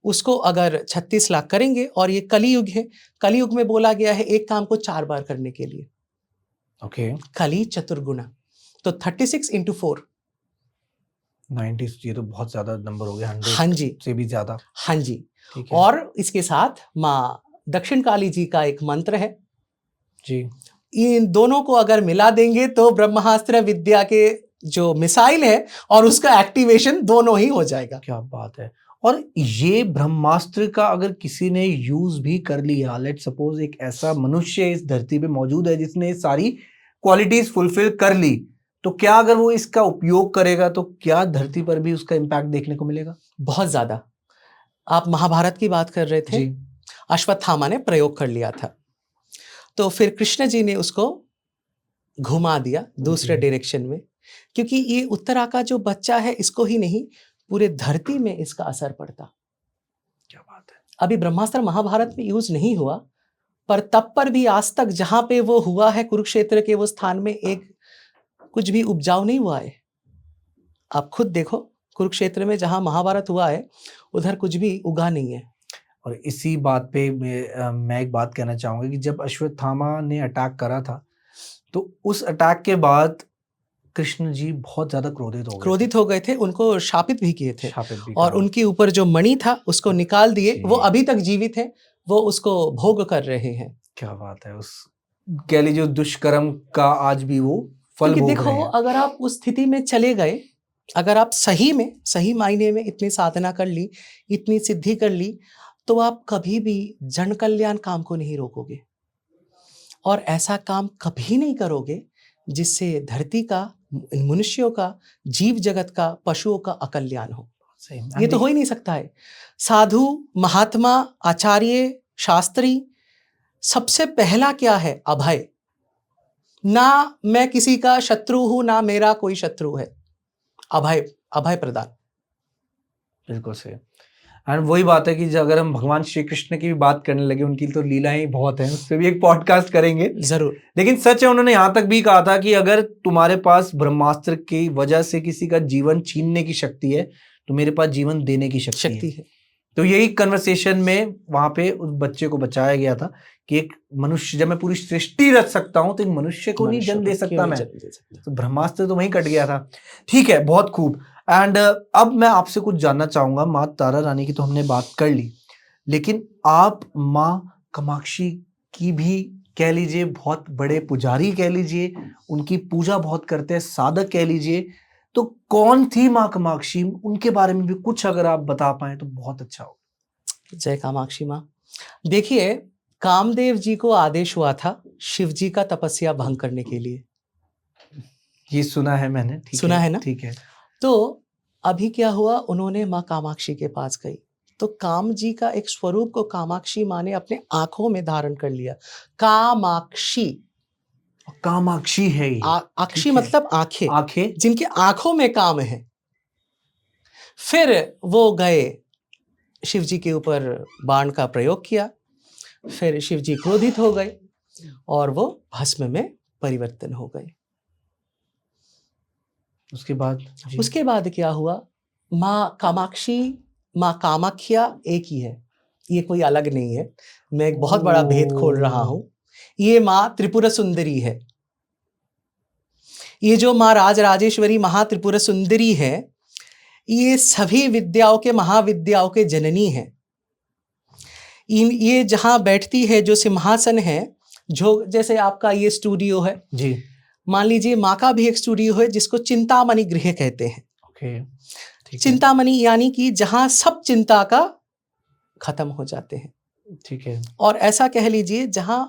उसको अगर 36 लाख करेंगे, और ये कलियुग है, कलियुग में बोला गया है एक काम को 4 बार करने के लिए। ओके। कली चतुर्गुणा, तो 36 into 4 90, ये तो बहुत ज्यादा नंबर हो गया, 100 हाँ जी से भी ज्यादा। हाँ जी। ठीक है और इसके साथ माँ दक्षिण काली जी का एक मंत्र है जी। इन दोनों को अगर मिला देंगे तो ब्रह्मास्त्र विद्या के जो मिसाइल है और उसका एक्टिवेशन दोनों ही हो जाएगा। क्या बात है। और ये ब्रह्मास्त्र का अगर किसी ने यूज भी कर लिया, लेट सपोज एक ऐसा मनुष्य इस धरती पे मौजूद है जिसने सारी क्वालिटीज फुलफिल कर ली, तो क्या अगर वो इसका उपयोग करेगा तो क्या धरती पर भी उसका इम्पैक्ट देखने को मिलेगा? बहुत ज्यादा। आप महाभारत की बात कर रहे थे जी अश्वत्थामा ने प्रयोग कर लिया था, तो फिर कृष्ण जी ने उसको घुमा दिया दूसरे डायरेक्शन में, क्योंकि ये उत्तरा का जो बच्चा है इसको ही नहीं पूरे धरती में इसका असर पड़ता। क्या बात है। अभी ब्रह्मास्त्र महाभारत में यूज नहीं हुआ, पर तब पर भी आज तक जहां पे वो हुआ है कुरुक्षेत्र के वो स्थान में एक कुछ भी उपजाऊ नहीं हुआ है। आप खुद देखो कुरुक्षेत्र में जहां महाभारत हुआ है उधर कुछ भी उगा नहीं है। और इसी बात पे मैं एक बात कहना चाहूंगा कि जब अश्वत्थामा ने अटैक करा था तो उस अटैक के बाद कृष्ण जी बहुत ज्यादा क्रोधित हो गए थे, उनको शापित भी किए थे भी और कहा। उनके ऊपर जो मणि था उसको निकाल दिए। जी। वो अभी तक जीवित हैं, वो उसको भोग कर रहे हैं। क्या बात है। उस कह लीजिए दुष्कर्म का आज भी वो फल क्योंकि भोग रहे देखो हैं। अगर आप उस स्थिति में चले गए, अगर आप सही मायने में इतनी साधना कर ली, इतनी सिद्धि कर ली, तो आप कभी भी जन कल्याण काम को नहीं रोकोगे और ऐसा काम कभी नहीं करोगे जिससे धरती का, मनुष्यों का, जीव जगत का, पशुओं का अकल्याण हो। ये तो हो ही नहीं सकता है। साधु, महात्मा, आचार्य, शास्त्री, सबसे पहला क्या है? अभय। ना मैं किसी का शत्रु हूं, ना मेरा कोई शत्रु है। अभय, अभय प्रदान। बिल्कुल सही। एंड वही बात है कि अगर हम भगवान श्री कृष्ण की भी बात करने लगे, उनकी तो लीलाएं बहुत हैं, उस पर भी एक पॉडकास्ट करेंगे जरूर। लेकिन सच है, उन्होंने यहाँ तक भी कहा था कि अगर तुम्हारे पास ब्रह्मास्त्र की वजह से किसी का जीवन छीनने की शक्ति है तो मेरे पास जीवन देने की शक्ति है। तो यही कन्वर्सेशन में वहां पे उस बच्चे को बचाया गया था कि एक मनुष्य, जब मैं पूरी सृष्टि रच सकता हूं तो एक मनुष्य को नहीं जन्म दे सकता मैं, तो ब्रह्मास्त्र तो वहीं कट गया था। ठीक है, बहुत खूब। एंड अब मैं आपसे कुछ जानना चाहूंगा। माँ तारा रानी की तो हमने बात कर ली, लेकिन आप माँ कामाक्षी की भी कह लीजिए बहुत बड़े पुजारी कह लीजिए, उनकी पूजा बहुत करते हैं, साधक कह लीजिए, तो कौन थी माँ कामाक्षी? उनके बारे में भी कुछ अगर आप बता पाए तो बहुत अच्छा हो। जय कामाक्षी माँ। देखिए, कामदेव जी को आदेश हुआ था शिव जी का तपस्या भंग करने के लिए। ये सुना है मैंने। सुना है ना? ठीक है। तो अभी क्या हुआ, उन्होंने माँ कामाक्षी के पास गई तो काम जी का एक स्वरूप को कामाक्षी माँ ने अपने आंखों में धारण कर लिया। कामाक्षी, कामाक्षी है ये। अक्षी मतलब आंखें, आंखें, जिनके आंखों में काम है। फिर वो गए, शिव जी के ऊपर बाण का प्रयोग किया, फिर शिव जी क्रोधित हो गए और वो भस्म में परिवर्तन हो गए। उसके बाद क्या हुआ, माँ कामाक्षी, माँ कामाख्या एक ही है, ये कोई अलग नहीं है। मैं एक बहुत बड़ा भेद खोल रहा हूं। ये माँ त्रिपुरा सुंदरी है। ये जो माँ राजराजेश्वरी महा त्रिपुरा सुंदरी है, ये सभी विद्याओं के, महाविद्याओं के जननी है। ये जहां बैठती है, जो सिंहासन है, जो जैसे आपका ये स्टूडियो है जी, मान लीजिए माँ का भी एक स्टूडियो है जिसको चिंतामणि गृह कहते हैं। ओके, चिंतामणि यानी कि जहां सब चिंता का खत्म हो जाते हैं। ठीक है। और ऐसा कह लीजिए जहां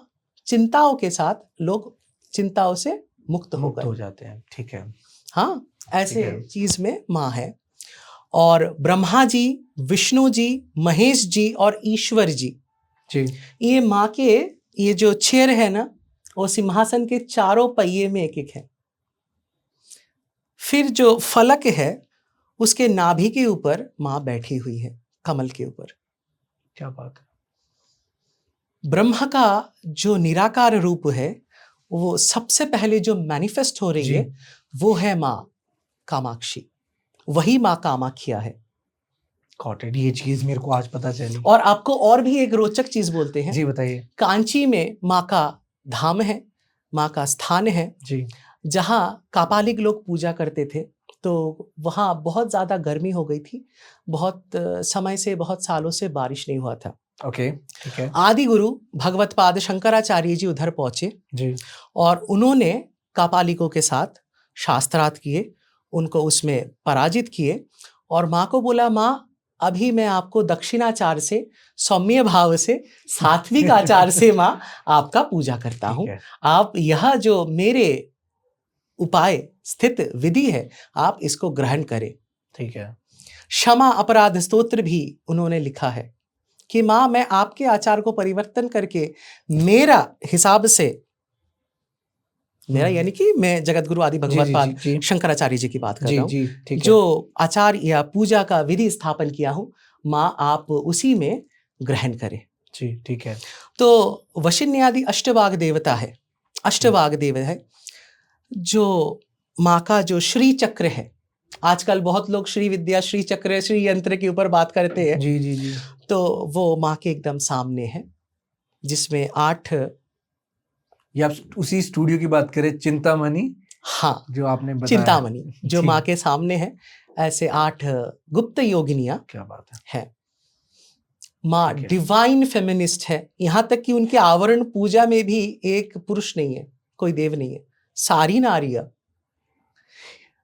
चिंताओं के साथ लोग चिंताओं से मुक्त हो जाते हैं। ठीक है। हाँ, ऐसे चीज में माँ है। और ब्रह्मा जी, विष्णु जी, महेश जी और ईश्वर जी, ये माँ के ये जो चेयर है ना, वो सिंहासन के चारों पहिए में एक एक है। फिर जो फलक है उसके नाभि के ऊपर माँ बैठी हुई है, कमल के ऊपर। क्या बात है। ब्रह्म का जो निराकार रूप है, वो सबसे पहले जो मैनिफेस्ट हो रही है वो है माँ कामाक्षी, वही माँ कामाख्या है। ये चीज मेरे को आज पता चली। और आपको और भी एक रोचक चीज बोलते हैं। जी बताइए। कांची में माँ का धाम है, माँ का स्थान है जी, जहाँ कापालिक लोग पूजा करते थे। तो वहाँ बहुत ज़्यादा गर्मी हो गई थी, बहुत समय से, बहुत सालों से बारिश नहीं हुआ था। ओके, ठीक है। आदि गुरु भगवत पाद शंकराचार्य जी उधर पहुंचे जी। और उन्होंने कापालिकों के साथ शास्त्रार्थ किए, उनको उसमें पराजित किए और माँ को बोला, माँ अभी मैं आपको दक्षिणाचार से, सौम्य भाव से, सात्विक आचार से माँ आपका पूजा करता हूँ। आप यह जो मेरे उपाय स्थित विधि है, आप इसको ग्रहण करें। ठीक है। क्षमा अपराध स्तोत्र भी उन्होंने लिखा है कि माँ मैं आपके आचार को परिवर्तन करके मेरा हिसाब से, मेरा यानी कि मैं जगत गुरु आदि भगवत पाद शंकराचार्य जी की बात कर रहा हूँ, जो आचार या पूजा का विधि स्थापन किया हूँ, माँ आप उसी में ग्रहण करें। जी, ठीक है। तो वशिन्यादि अष्टवाग देवता है, अष्टवाग देव है, जो माँ का जो श्री चक्र है, आजकल बहुत लोग श्री विद्या, श्री चक्र, श्री यंत्र के ऊपर बात करते हैं। जी जी जी। तो वो माँ के एकदम सामने है, जिसमें 8, या आप उसी स्टूडियो की बात करें, चिंतामणि, हाँ जो आपने बताया, चिंतामणि जो माँ के सामने है, ऐसे 8 गुप्त योगिनियां, क्या बात है। माँ डिवाइन फेमिनिस्ट है, यहाँ तक कि उनके आवरण पूजा में भी एक पुरुष नहीं है, कोई देव नहीं है, सारी नारियां।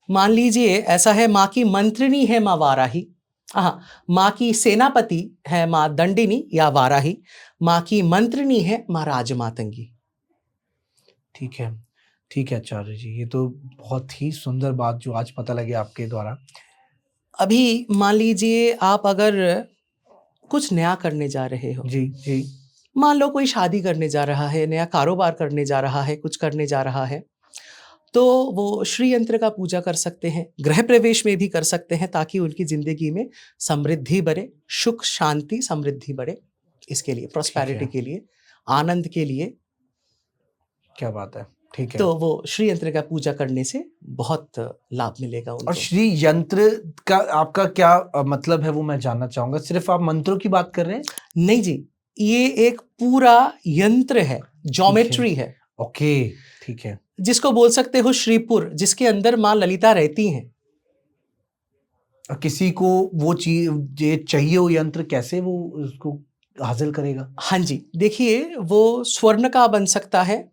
मान लीजिए ऐसा है, माँ की मंत्रिणी है माँ वाराही, हाँ, माँ की सेनापति है माँ दंडिनी या वाराही, माँ की मंत्रिणी है माँ राजमातंगी। ठीक है, ठीक है आचार्य जी, ये तो बहुत ही सुंदर बात जो आज पता लगी आपके द्वारा। अभी मान लीजिए आप अगर कुछ नया करने जा रहे हो, जी जी, मान लो कोई शादी करने जा रहा है, नया कारोबार करने जा रहा है, कुछ करने जा रहा है, तो वो श्री यंत्र का पूजा कर सकते हैं, गृह प्रवेश में भी कर सकते हैं, ताकि उनकी जिंदगी में समृद्धि बढ़े, सुख शांति समृद्धि बढ़े, इसके लिए प्रॉस्पेरिटी के लिए, आनंद के लिए। क्या बात है, ठीक है। तो वो श्री यंत्र का पूजा करने से बहुत लाभ मिलेगा उनको। और श्री यंत्र का आपका क्या मतलब है, वो मैं जानना चाहूंगा। सिर्फ आप मंत्रों की बात कर रहे हैं? नहीं जी, ये एक पूरा यंत्र है, ज्योमेट्री है। ओके, ठीक है। जिसको बोल सकते हो श्रीपुर, जिसके अंदर माँ ललिता रहती हैं। और किसी को वो चीज चाहिए, वो यंत्र कैसे वो उसको हासिल करेगा? हाँ जी, देखिए वो स्वर्ण का बन सकता है,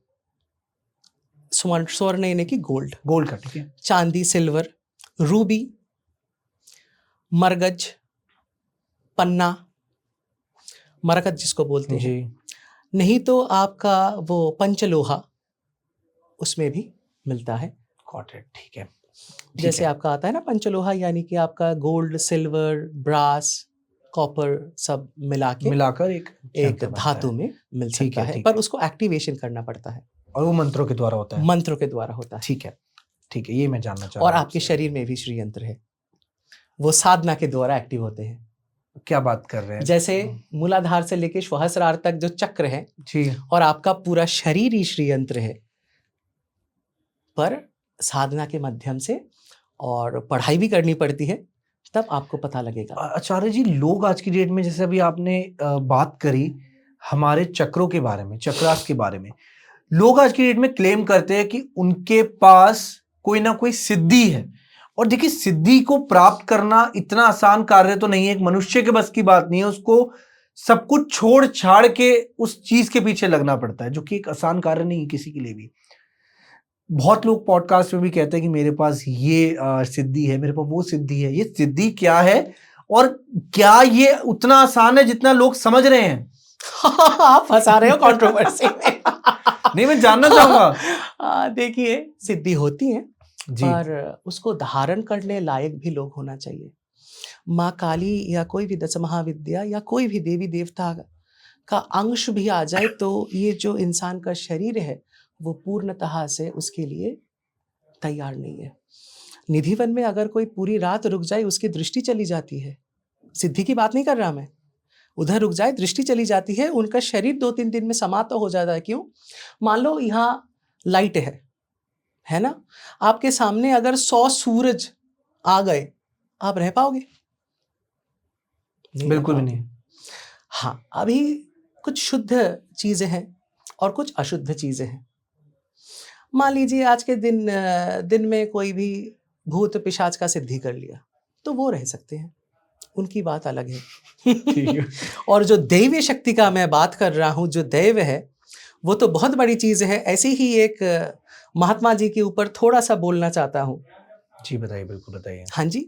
स्वर्ण यानी कि गोल्ड, गोल्ड का, ठीक है। चांदी, सिल्वर, रूबी, मरगज, पन्ना, मरकत जिसको बोलते हैं, नहीं तो आपका वो पंचलोहा, उसमें भी मिलता है। ठीक है। जैसे आपका आता है ना पंचलोहा, यानी कि आपका गोल्ड, सिल्वर, ब्रास, कॉपर सब मिलाकर एक धातु में मिल सकता है, पर उसको एक्टिवेशन करना पड़ता है, और वो मंत्रों के द्वारा होता है। मंत्रों के द्वारा होता है। ठीक है, ठीक है, ये मैं जानना चाह रहा हूँ। और आपके शरीर में भी श्री यंत्र है, वो साधना के द्वारा एक्टिव होते हैं। क्या बात कर रहे हैं? जैसे मूलाधार से लेके सहस्रार तक जो चक्र है जी, और आपका पूरा शरीर ही श्री यंत्र है, पर साधना के माध्यम से और पढ़ाई भी करनी पड़ती है, तब आपको पता लगेगा। आचार्य जी, लोग आज की डेट में, जैसे अभी आपने बात करी हमारे चक्रों के बारे में, चक्रास के बारे में, लोग आज की डेट में क्लेम करते हैं कि उनके पास कोई ना कोई सिद्धि है। और देखिए, सिद्धि को प्राप्त करना इतना आसान कार्य तो नहीं है, एक मनुष्य के बस की बात नहीं है, उसको सब कुछ छोड़ छाड़ के उस चीज के पीछे लगना पड़ता है, जो कि एक आसान कार्य नहीं है किसी के लिए भी। बहुत लोग पॉडकास्ट में भी कहते हैं कि मेरे पास ये सिद्धि है, मेरे पास वो सिद्धि है। ये सिद्धि क्या है और क्या ये उतना आसान है जितना लोग समझ रहे हैं? आप फंसा रहे हो कंट्रोवर्सी में। नहीं, मैं जानना चाहूंगा। देखिए, सिद्धि होती है, पर उसको धारण करने लायक भी लोग होना चाहिए। माँ काली या कोई भी दश महाविद्या या कोई भी देवी देवता का अंश भी आ जाए, तो ये जो इंसान का शरीर है वो पूर्णतः से उसके लिए तैयार नहीं है। निधिवन में अगर कोई पूरी रात रुक जाए, उसकी दृष्टि चली जाती है। सिद्धि की बात नहीं कर रहा मैं, उधर रुक जाए, दृष्टि चली जाती है, उनका शरीर 2-3 दिन में समाप्त हो जाता है। क्यों? मान लो यहाँ लाइट है ना, आपके सामने अगर 100 सूरज आ गए, आप रह पाओगे? बिल्कुल भी नहीं। हाँ, अभी कुछ शुद्ध चीजें हैं और कुछ अशुद्ध चीजें हैं। मान लीजिए आज के दिन में कोई भी भूत पिशाच का सिद्धि कर लिया, तो वो रह सकते हैं, उनकी बात अलग है। और जो दैवीय शक्ति का मैं बात कर रहा हूँ, जो दैव है वो तो बहुत बड़ी चीज है। ऐसे ही एक महात्मा जी के ऊपर थोड़ा सा बोलना चाहता हूँ। जी बताइए, बिल्कुल बताइए। हाँ जी,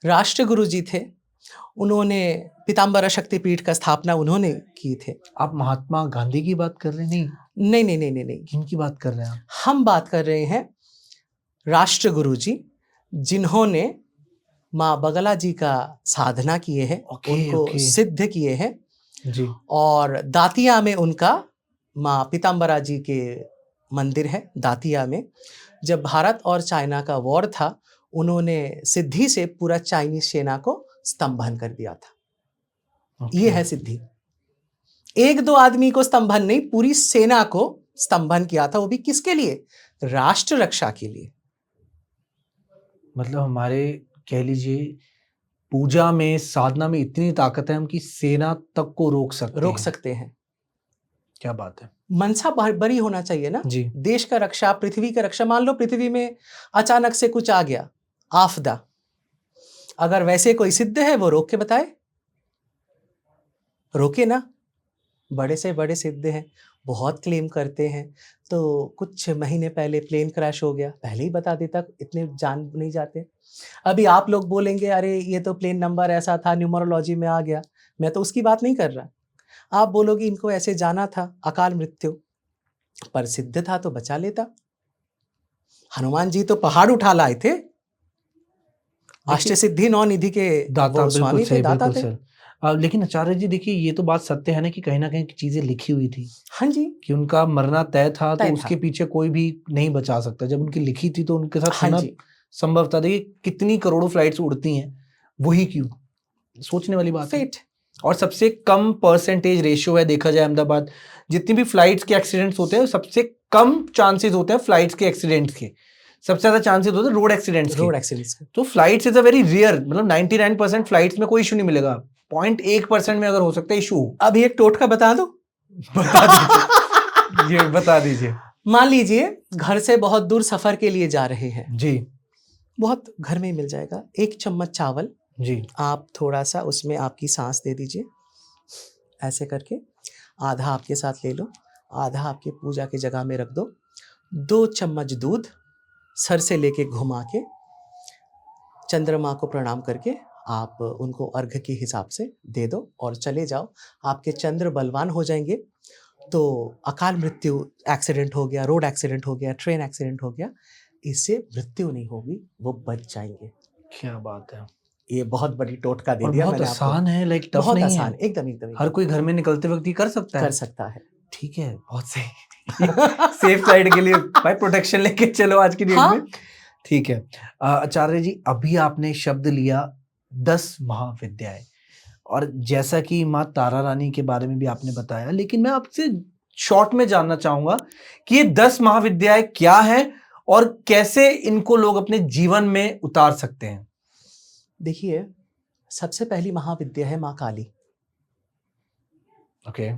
राष्ट्रगुरु जी थे, उन्होंने पीताम्बरा शक्तिपीठ का स्थापना उन्होंने की थे। आप महात्मा गांधी की बात कर रहे हैं? नहीं नहीं नहीं नहीं नहीं, किनकी बात कर रहे हैं आप? हम बात कर रहे हैं राष्ट्रगुरु जी, जिन्होंने माँ बगला जी का साधना किए हैं, उनको सिद्ध किए हैं जी। और दातिया में उनका माँ पीताम्बरा जी के मंदिर है। दातिया में जब भारत और चाइना का वॉर था, उन्होंने सिद्धि से पूरा चाइनीज सेना को स्तंभन कर दिया था। ये है सिद्धि। एक दो आदमी को स्तंभन नहीं, पूरी सेना को स्तंभन किया था। वो भी किसके लिए? राष्ट्र रक्षा के लिए। मतलब हमारे कह लीजिए पूजा में, साधना में इतनी ताकत है हम कि सेना तक को रोक सकते हैं। क्या बात है। मनसा बड़ी होना चाहिए ना जी। देश का रक्षा, पृथ्वी का रक्षा। मान लो पृथ्वी में अचानक से कुछ आ गया, आपदा, अगर वैसे कोई सिद्ध है वो रोक के बताए, रोके ना। बड़े से बड़े सिद्ध हैं, बहुत क्लेम करते हैं। तो कुछ महीने पहले प्लेन क्रैश हो गया, पहले ही बता देता, इतने जान नहीं जाते। अभी आप लोग बोलेंगे अरे ये तो प्लेन नंबर ऐसा था, न्यूमरोलॉजी में आ गया। मैं तो उसकी बात नहीं कर रहा। आप बोलोगे इनको ऐसे जाना था, अकाल मृत्यु, पर सिद्ध था तो बचा लेता। हनुमान जी तो पहाड़ उठा लाए थे, अष्ट सिद्धि 9 निधि के दाता, स्वामी थे, दाता थे। लेकिन आचार्य जी देखिए, ये तो बात सत्य है ना कि कहीं ना कहीं चीजें लिखी हुई थी। हाँ जी, कि उनका मरना तय था, तो उसके पीछे कोई भी नहीं बचा सकता। जब उनकी लिखी थी तो उनके साथ होना संभव था। देखिए कितनी करोड़ों फ्लाइट्स उड़ती हैं, वही क्यों, सोचने वाली बात है। और सबसे कम परसेंटेज रेशियो है, देखा जाए अहमदाबाद जितनी भी फ्लाइट्स के एक्सीडेंट्स होते हैं, सबसे कम चांसेस होते हैं फ्लाइट्स के एक्सीडेंट्स के। सबसे ज्यादा चांसेस होते हैं रोड एक्सीडेंट्स के। तो flights is a very rare, मतलब 99% फ्लाइट्स में कोई इशू नहीं मिलेगा, 0.1% में अगर हो सकता है इशू। अभी एक टोटका बता दो। बता दीजिए। ये बता दीजिए। मान लीजिए घर से बहुत दूर सफर के लिए जा रहे हैं जी, बहुत घर में ही मिल जाएगा, 1 चम्मच चावल जी, आप थोड़ा सा उसमें आपकी सांस दे दीजिए, ऐसे करके आधा आपके साथ ले लो, आधा आपके पूजा की जगह में रख दो। 2 चम्मच दूध सर से लेके घुमा के चंद्रमा को प्रणाम करके आप उनको अर्घ के हिसाब से दे दो और चले जाओ। आपके चंद्र बलवान हो जाएंगे, तो अकाल मृत्यु, एक्सीडेंट हो गया, रोड एक्सीडेंट हो गया, ट्रेन एक्सीडेंट हो गया, इससे मृत्यु नहीं होगी, वो बच जाएंगे। क्या बात है। ये बहुत बड़ी टोटका दे दिया मैंने। बहुत आसान है, लाइक टफ बहुत नहीं आसान, है। एकदम हर कोई घर में निकलते वक्त ही कर सकता है। ठीक है, बहुत सही। सेफ साइड के लिए भाई प्रोटेक्शन लेके चलो आज की डेट में। ठीक है आचार्य जी, अभी आपने शब्द लिया 10 महाविद्याएं, और जैसा कि माँ तारा रानी के बारे में भी आपने बताया, लेकिन मैं आपसे शॉर्ट में जानना चाहूंगा कि ये 10 महाविद्याएं क्या है और कैसे इनको लोग अपने जीवन में उतार सकते हैं। देखिए, सबसे पहली महाविद्या है माँ काली। ओके।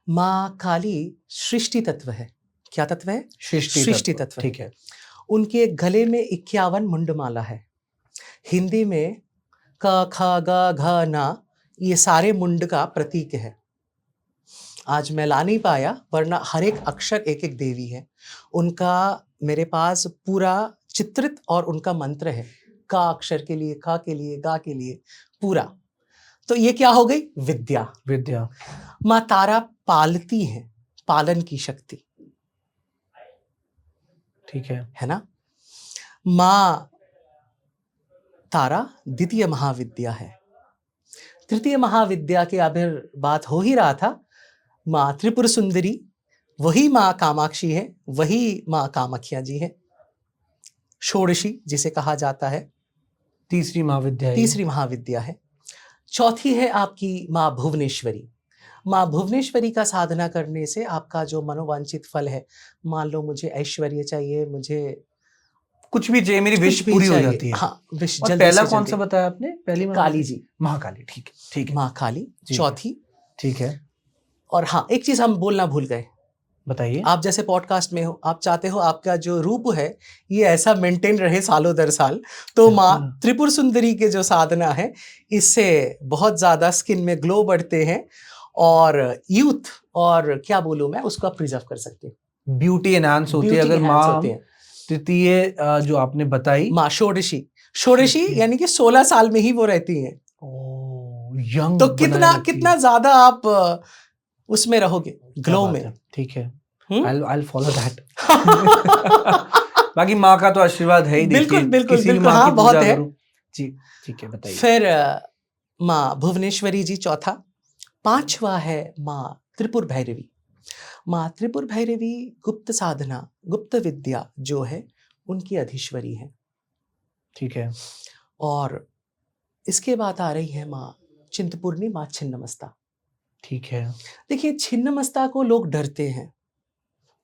माँ काली सृष्टि तत्व है। क्या तत्व है? सृष्टि तत्व। ठीक है। उनके गले में 51 मुंडमाला है। हिंदी में क ख ग घ न, ये सारे मुंड का प्रतीक है। आज मैं ला नहीं पाया, वरना हर एक अक्षर एक एक देवी है। उनका मेरे पास पूरा चित्रित और उनका मंत्र है, का अक्षर के लिए, ख के लिए, गा के लिए, पूरा। तो ये क्या हो गई? विद्या। माँ तारा पालती है, पालन की शक्ति, ठीक है ना। माँ तारा द्वितीय महाविद्या है। तृतीय महाविद्या के आविर्भात हो ही रहा था, माँ त्रिपुर सुंदरी, वही माँ कामाक्षी है, वही माँ कामाख्या जी है। षोडशी जिसे कहा जाता है, तीसरी महाविद्या है। चौथी है आपकी माँ भुवनेश्वरी। माँ भुवनेश्वरी का साधना करने से आपका जो मनोवांछित फल है, मान लो मुझे ऐश्वर्य चाहिए, मुझे कुछ भी चाहिए, मेरी विश पूरी हो जाती है। हाँ, विश जल्दी। पहला कौन सा बताया आपने? पहली काली जी, महाकाली। ठीक है। माँ काली चौथी। ठीक है। और हाँ, एक चीज हम बोलना भूल गए, बताइए। आप जैसे पॉडकास्ट में हो, आप चाहते हो आपका जो रूप है ये ऐसा मेंटेन रहे सालों दर साल, तो माँ त्रिपुर सुंदरी के जो साधना है इससे बहुत ज्यादा स्किन में ग्लो बढ़ते हैं और यूथ और क्या बोलूं मैं उसको आप प्रिजर्व कर सकते हैं, ब्यूटी एनहांस होती है। अगर माँ तृतीय जो आपने बताई, माँ षोडशी यानी कि 16 साल में ही वो रहती हैं। यंग तो कितना ज्यादा आप उसमें रहोगे, ग्लो में। ठीक है, I'll follow that। बाकी माँ का तो आशीर्वाद है ही, देखिए बिल्कुल किसी भी माँ हाँ, की पूजा बहुत है करो जी। ठीक है, बताइए। फिर माँ भुवनेश्वरी जी चौथा, पांचवा है माँ त्रिपुर भैरवी। माँ त्रिपुर भैरवी गुप्त साधना, गुप्त विद्या जो है उनकी अधीश्वरी है। ठीक है। और इसके बाद आ रही है माँ चिंतपूर्णी, माँ छिन्नमस्ता। ठीक है। देखिए छिन्नमस्ता को लोग डरते हैं,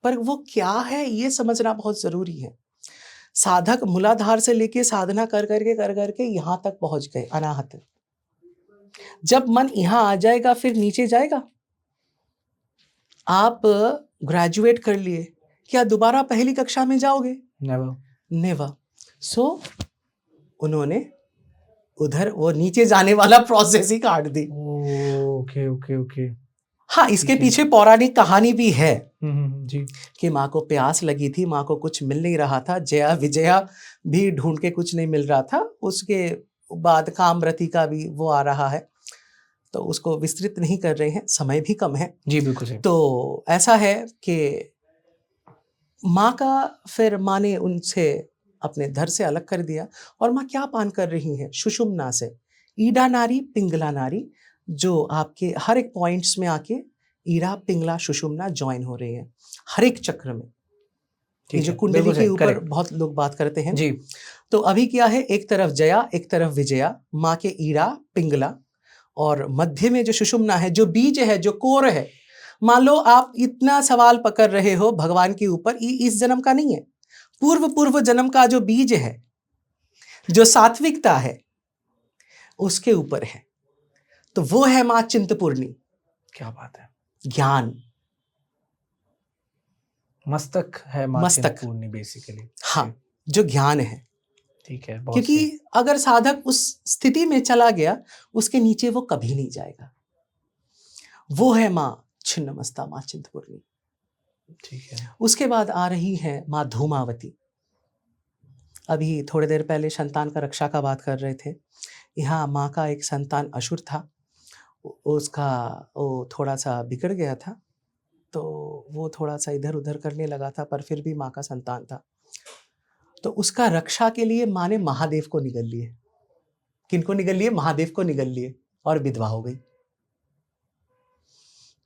पर वो क्या है ये समझना बहुत जरूरी है। साधक मूलाधार से लेके साधना कर करके यहां तक पहुंच गए अनाहत। जब मन यहां आ जाएगा फिर नीचे जाएगा। आप ग्रेजुएट कर लिए, क्या दोबारा पहली कक्षा में जाओगे? नेवर। सो उन्होंने उधर वो नीचे जाने वाला प्रोसेस ही काट दी। ओके। हाँ, इसके पीछे पौराणिक कहानी भी है जी, कि माँ को प्यास लगी थी, माँ को कुछ मिल नहीं रहा था, जया विजया भी ढूंढ के कुछ नहीं मिल रहा था, उसके बाद कामरति का भी वो आ रहा है, तो उसको विस्तृत नहीं कर रहे हैं, समय भी कम है जी बिल्कुल सही। तो ऐसा है कि माँ का फिर माँ ने उनसे अपने धर से अलग कर दिया और माँ क्या पान कर रही हैं? सुषुम्ना से। ईडा नारी पिंगला नारी, जो आपके हर एक पॉइंट्स में आके ईड़ा पिंगला सुषुम्ना ज्वाइन हो रहे हैं हर एक चक्र में। ये जो कुंडली के ऊपर बहुत लोग बात करते हैं जी। तो अभी क्या है, एक तरफ जया एक तरफ विजया, माँ के ईड़ा पिंगला और मध्य में जो सुषुम्ना है, जो बीज है, जो कोर है। मान लो आप इतना सवाल पकड़ रहे हो भगवान के ऊपर, इस जन्म का नहीं है, पूर्व जन्म का जो बीज है, जो सात्विकता है, उसके ऊपर है। तो वो है माँ चिंतपूर्णी। क्या बात है। ज्ञान मस्तक है माँ चिंतपूर्णी बेसिकली। हाँ, जो ज्ञान है। ठीक है, क्योंकि अगर साधक उस स्थिति में चला गया, उसके नीचे वो कभी नहीं जाएगा। वो है माँ छिन्नमस्ता, माँ चिंतपूर्णी। ठीक है। उसके बाद आ रही है माँ धूमावती। अभी थोड़ी देर पहले संतान का रक्षा का बात कर रहे थे। यहाँ माँ का एक संतान असुर था, उसका वो थोड़ा सा बिगड़ गया था, तो वो थोड़ा सा इधर उधर करने लगा था, पर फिर भी माँ का संतान था। तो उसका रक्षा के लिए माँ ने महादेव को निगल लिए। किनको निगल लिए? महादेव को निगल लिए और विधवा हो गई।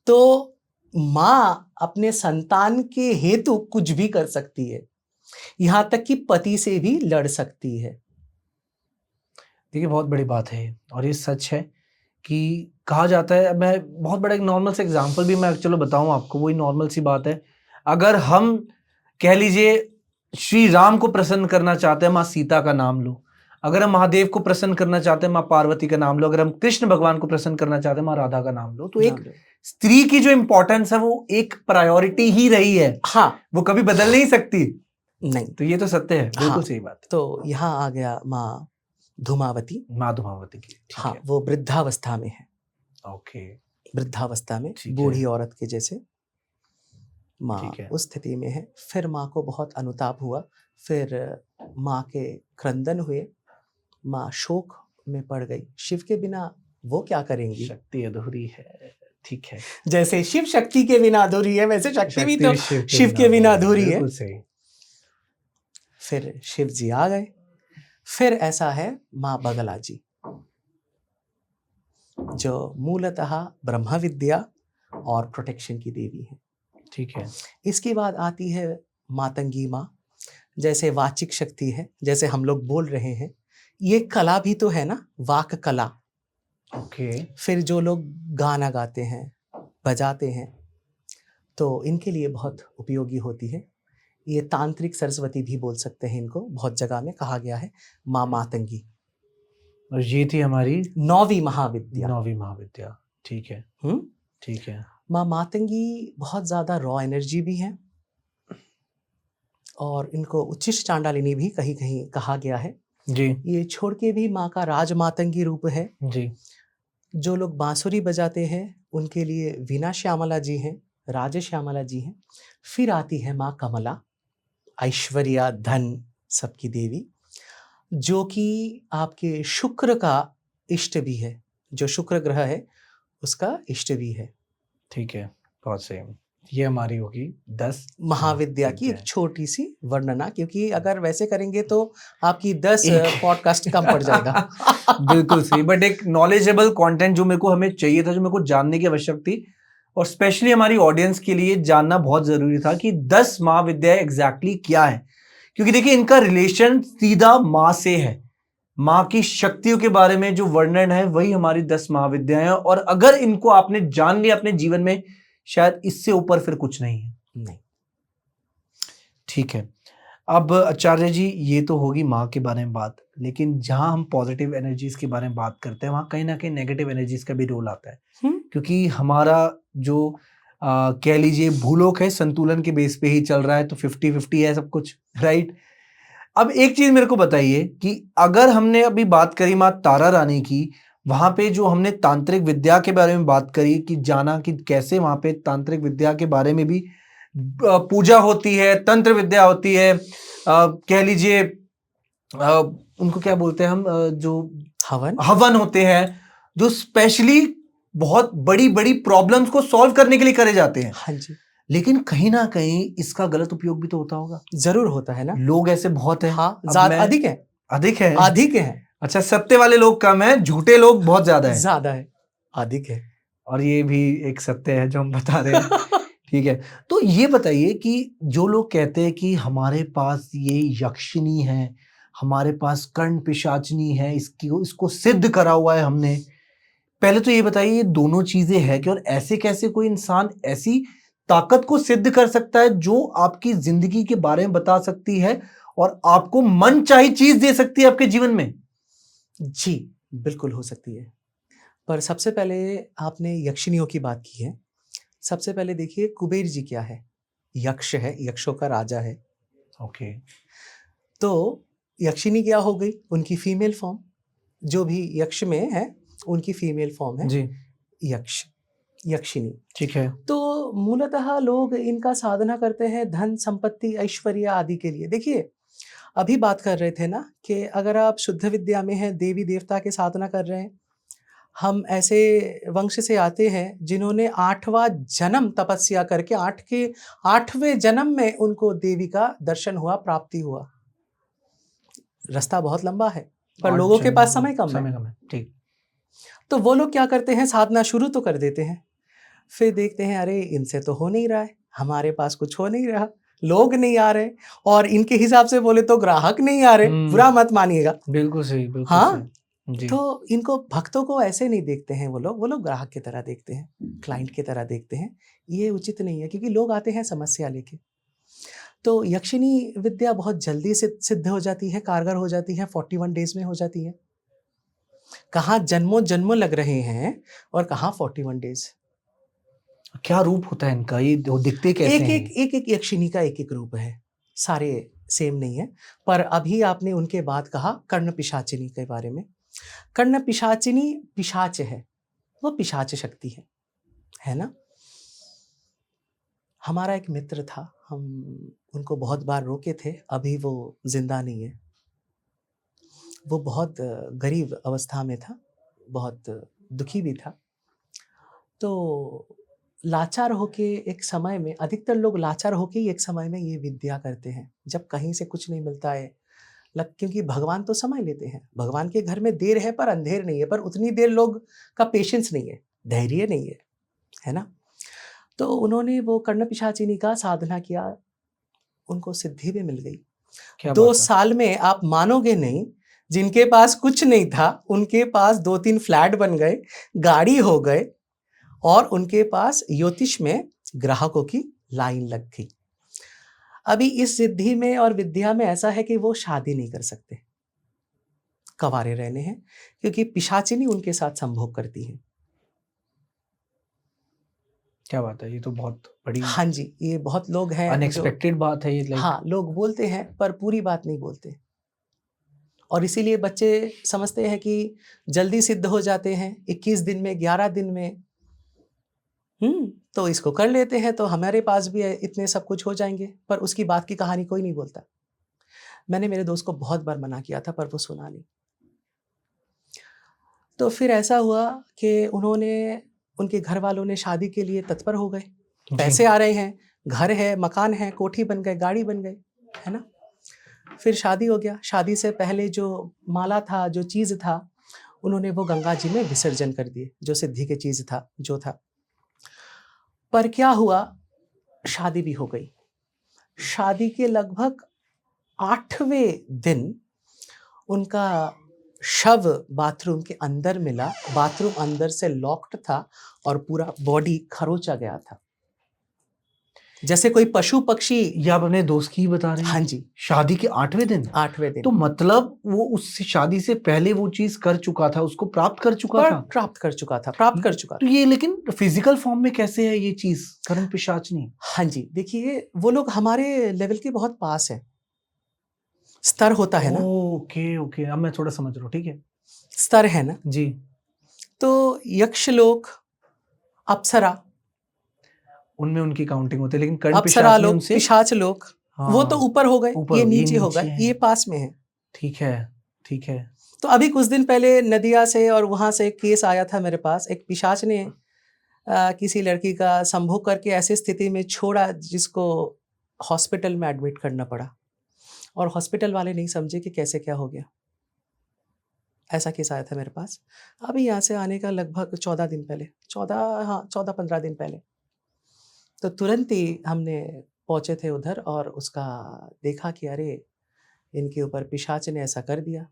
तो माँ अपने संतान के हेतु कुछ भी कर सकती है, यहां तक कि पति से भी लड़ सकती है। देखिए बहुत बड़ी बात है और ये सच है कि कहा जाता है, मैं बहुत बड़ा एक नॉर्मल से एग्जांपल भी मैं चलो बताऊं आपको, वही नॉर्मल सी बात है। अगर हम कह लीजिए श्री राम को प्रसन्न करना चाहते हैं, माँ सीता का नाम लो। अगर हम महादेव को प्रसन्न करना चाहते हैं, माँ पार्वती का नाम लो। अगर हम कृष्ण भगवान को प्रसन्न करना चाहते हैं, माँ राधा का नाम लो। तो एक स्त्री की जो इंपॉर्टेंस है वो एक प्रायोरिटी ही रही है। हाँ, वो कभी बदल नहीं सकती। नहीं, तो ये तो सत्य है, बिल्कुल सही बात है। तो यहाँ आ गया माँ धूमावती। माँ धूमावती की, हाँ, वो वृद्धावस्था में है। ओके, वृद्धावस्था में बूढ़ी औरत के जैसे माँ उस स्थिति में है। फिर माँ को बहुत अनुताप हुआ, फिर माँ के क्रंदन हुए, माँ शोक में पड़ गई। शिव के बिना वो क्या करेंगी? शक्ति अधूरी है। ठीक है, जैसे शिव शक्ति के बिना अधूरी है, वैसे शक्ति भी तो शिव के बिना अधूरी है। सही। फिर शिव जी आ गए। फिर ऐसा है माँ बगला जी, जो मूलतः ब्रह्म विद्या और प्रोटेक्शन की देवी है। ठीक है। इसके बाद आती है मातंगी माँ, जैसे वाचिक शक्ति है, जैसे हम लोग बोल रहे हैं, ये कला भी तो है ना, वाक कला। ओके। फिर जो लोग गाना गाते हैं, बजाते हैं, तो इनके लिए बहुत उपयोगी होती है। ये तांत्रिक सरस्वती भी बोल सकते हैं इनको, बहुत जगह में कहा गया है माँ मातंगी। और ये थी हमारी 9वीं महाविद्या। 9वीं महाविद्या। ठीक है। हम्म, ठीक है। माँ मातंगी बहुत ज़्यादा रॉ एनर्जी भी हैं और इनको उच्छिष्ट चांडालिनी भी कहीं कहीं कहा गया है जी ये छोड़ के भी माँ का राज मातंगी रूप है। जी जो लोग बांसुरी बजाते हैं उनके लिए वीणा श्यामला जी हैं, राज श्यामला जी हैं। फिर आती है माँ कमला, ऐश्वर्या धन सबकी देवी, जो कि आपके शुक्र का इष्ट भी है, जो शुक्र ग्रह है उसका इष्ट भी है। ठीक है, बहुत सही। ये हमारी होगी 10 महाविद्या की एक महाविद्याएं। छोटी सी वर्णना, क्योंकि अगर वैसे करेंगे तो आपकी 10 एक पॉडकास्ट कम पड़ जाएगा। बिल्कुल सही, बट एक नॉलेजेबल कंटेंट जो मेरे को हमें चाहिए था, जो मेरे को जानने की आवश्यक थी, और स्पेशली हमारी ऑडियंस के लिए जानना बहुत जरूरी था कि 10 महाविद्याएं एग्जैक्टली क्या है। क्योंकि देखिए इनका रिलेशन सीधा माँ से है। माँ की शक्तियों के बारे में जो वर्णन है वही हमारी 10 महाविद्याएं हैं, और अगर इनको आपने जान लिया अपने जीवन में, शायद इससे ऊपर फिर कुछ नहीं है। नहीं। ठीक है, अब आचार्य जी ये तो होगी माँ के बारे में बात, लेकिन जहां हम पॉजिटिव एनर्जीज के बारे में बात करते हैं वहां कहीं ना कहीं नेगेटिव एनर्जीज का भी रोल आता है। क्योंकि हमारा जो कह लीजिए भूलोक है, संतुलन के बेस पे ही चल रहा है, तो 50-50 है सब कुछ, राइट। अब एक चीज मेरे को बताइए कि अगर हमने अभी बात करी माँ तारा रानी की, वहां पे जो हमने तांत्रिक विद्या के बारे में बात करी कि जाना कि कैसे वहां पे तांत्रिक विद्या के बारे में भी पूजा होती है, तंत्र विद्या होती है, कह लीजिए उनको क्या बोलते हैं हम, जो हवन होते हैं, जो स्पेशली बहुत बड़ी बड़ी प्रॉब्लम्स को सॉल्व करने के लिए करे जाते हैं। हाँ जी। लेकिन कहीं ना कहीं इसका गलत उपयोग भी तो होता होगा। जरूर होता है ना, लोग ऐसे बहुत हैं। हाँ, अधिक है, अधिक है। अच्छा, सत्य वाले लोग कम है, झूठे लोग बहुत ज्यादा है, अधिक है। और ये भी एक सत्य है जो हम बता रहे हैं। ठीक है, तो ये बताइए कि जो लोग कहते हैं कि हमारे पास ये यक्षिनी है, हमारे पास कर्ण पिशाचनी है, इसको सिद्ध करा हुआ है हमने, पहले तो ये बताइए ये दोनों चीजें हैं कि, और ऐसे कैसे कोई इंसान ऐसी ताकत को सिद्ध कर सकता है जो आपकी जिंदगी के बारे में बता सकती है और आपको मनचाही चीज दे सकती है आपके जीवन में? जी बिल्कुल हो सकती है, पर सबसे पहले आपने यक्षिनियों की बात की है। सबसे पहले देखिए कुबेर जी क्या है, यक्ष है, यक्षों का राजा है। ओके। तो यक्षिनी क्या हो गई, उनकी फीमेल फॉर्म, जो भी यक्ष में है उनकी फीमेल फॉर्म है जी, यक्ष, यक्षिनी। ठीक है। तो मूलतः लोग इनका साधना करते हैं धन संपत्ति ऐश्वर्य आदि के लिए। देखिए अभी बात कर रहे थे ना कि अगर आप शुद्ध विद्या में हैं, देवी देवता के साधना कर रहे हैं, हम ऐसे वंश से आते हैं जिन्होंने 8वां जन्म तपस्या करके 8वें जन्म में उनको देवी का दर्शन हुआ, प्राप्ति हुआ। रास्ता बहुत लंबा है पर लोगों के पास समय कम है। ठीक। तो वो लोग क्या करते हैं, साधना शुरू तो कर देते हैं, फिर देखते हैं अरे इनसे तो हो नहीं रहा है, हमारे पास कुछ हो नहीं रहा, लोग नहीं आ रहे, और इनके हिसाब से बोले तो ग्राहक नहीं आ रहे। बुरा मत मानिएगा, बिल्कुल सही, बिल्कुल हाँ सही। जी। तो इनको भक्तों को ऐसे नहीं देखते हैं, वो लोग ग्राहक की तरह देखते हैं, क्लाइंट की तरह देखते हैं। ये उचित नहीं है, क्योंकि लोग आते हैं समस्या लेके। तो यक्षिनी विद्या बहुत जल्दी से सिद्ध हो जाती है, कारगर हो जाती है, 41 डेज में हो जाती है। कहाँ जन्मों जन्मों लग रहे हैं और कहाँ 41 डेज। क्या रूप होता है इनका, ये दिखते कैसे हैं? एक यक्षिनी का एक रूप है, सारे सेम नहीं है। पर अभी आपने उनके बाद कहा कर्ण पिशाचिनी के बारे में। कर्ण पिशाचिनी पिशाच है, वो पिशाच शक्ति है ना। हमारा एक मित्र था, हम उनको बहुत बार रोके थे, अभी वो जिंदा नहीं है। वो बहुत गरीब अवस्था में था, बहुत दुखी भी था। तो लाचार होके एक समय में, अधिकतर लोग लाचार होके ही एक समय में ये विद्या करते हैं जब कहीं से कुछ नहीं मिलता है। क्योंकि भगवान तो समय लेते हैं, भगवान के घर में देर है पर अंधेर नहीं है, पर उतनी देर लोग का पेशेंस नहीं है, धैर्य नहीं है ना। तो उन्होंने वो कर्ण पिशाचिनी का साधना किया, उनको सिद्धि भी मिल गई। 2 साल में आप मानोगे नहीं, जिनके पास कुछ नहीं था उनके पास 2-3 फ्लैट बन गए, गाड़ी हो गए, और उनके पास ज्योतिष में ग्राहकों की लाइन लग गई। अभी इस सिद्धि में और विद्या में ऐसा है कि वो शादी नहीं कर सकते, कवारे रहने हैं, क्योंकि पिशाचिनी उनके साथ संभोग करती है। क्या बात है, ये तो बहुत बड़ी, हाँ जी, ये बहुत लोग हैं अनएक्सपेक्टेड बात है ये, हाँ, लोग बोलते हैं पर पूरी बात नहीं बोलते, और इसीलिए बच्चे समझते हैं कि जल्दी सिद्ध हो जाते हैं 21 दिन में, 11 दिन में, तो इसको कर लेते हैं तो हमारे पास भी इतने सब कुछ हो जाएंगे, पर उसकी बात की कहानी कोई नहीं बोलता। मैंने मेरे दोस्त को बहुत बार मना किया था पर वो सुना नहीं। तो फिर ऐसा हुआ कि उनके घर वालों ने शादी के लिए तत्पर हो गए, पैसे आ रहे हैं, घर है, मकान है, कोठी बन गए, गाड़ी बन गई, है ना। फिर शादी हो गया। शादी से पहले जो माला था, जो चीज़ था, उन्होंने वो गंगा जी में विसर्जन कर दिए, जो सिद्धि की चीज़ था, जो था। पर क्या हुआ, शादी भी हो गई। शादी के लगभग 8वें दिन उनका शव बाथरूम के अंदर मिला। बाथरूम अंदर से लॉक्ड था और पूरा बॉडी खरोचा गया था, जैसे कोई पशु पक्षी। ये आप अपने दोस्त की बता रहे हैं? हाँ जी। शादी के 8वें दिन? 8वें दिन। तो मतलब वो उस शादी से पहले वो चीज कर चुका था, उसको प्राप्त कर चुका था? प्राप्त कर चुका था। तो ये लेकिन फिजिकल फॉर्म में कैसे है ये चीज, करण पिशाचनी? हाँ जी, देखिए वो लोग हमारे लेवल के बहुत पास है, स्तर होता है ना। ओके, अब मैं थोड़ा समझ रहा हूँ, ठीक है, स्तर है ना जी। तो यक्ष लोग, अप्सरा, उनमें उनकी काउंटिंग होती है, लेकिन कर्ण अप्सरा लोग, उनसे, पिशाच लोग, हाँ, वो तो ऊपर हो गए, ये नीचे हो गए, है। ये पास में है। ठीक है। तो अभी कुछ दिन पहले नदिया से और वहां से एक केस आया था मेरे पास। एक पिशाच ने किसी लड़की का संभोग करके ऐसी स्थिति में छोड़ा जिसको हॉस्पिटल में एडमिट करना पड़ा, और हॉस्पिटल वाले नहीं समझे कि कैसे क्या हो गया। ऐसा केस आया था मेरे पास अभी यहाँ से आने का लगभग 14 दिन पहले, 14-15 दिन पहले। तो तुरंत ही हमने पहुँचे थे उधर और उसका देखा कि अरे इनके ऊपर पिशाच ने ऐसा कर दिया।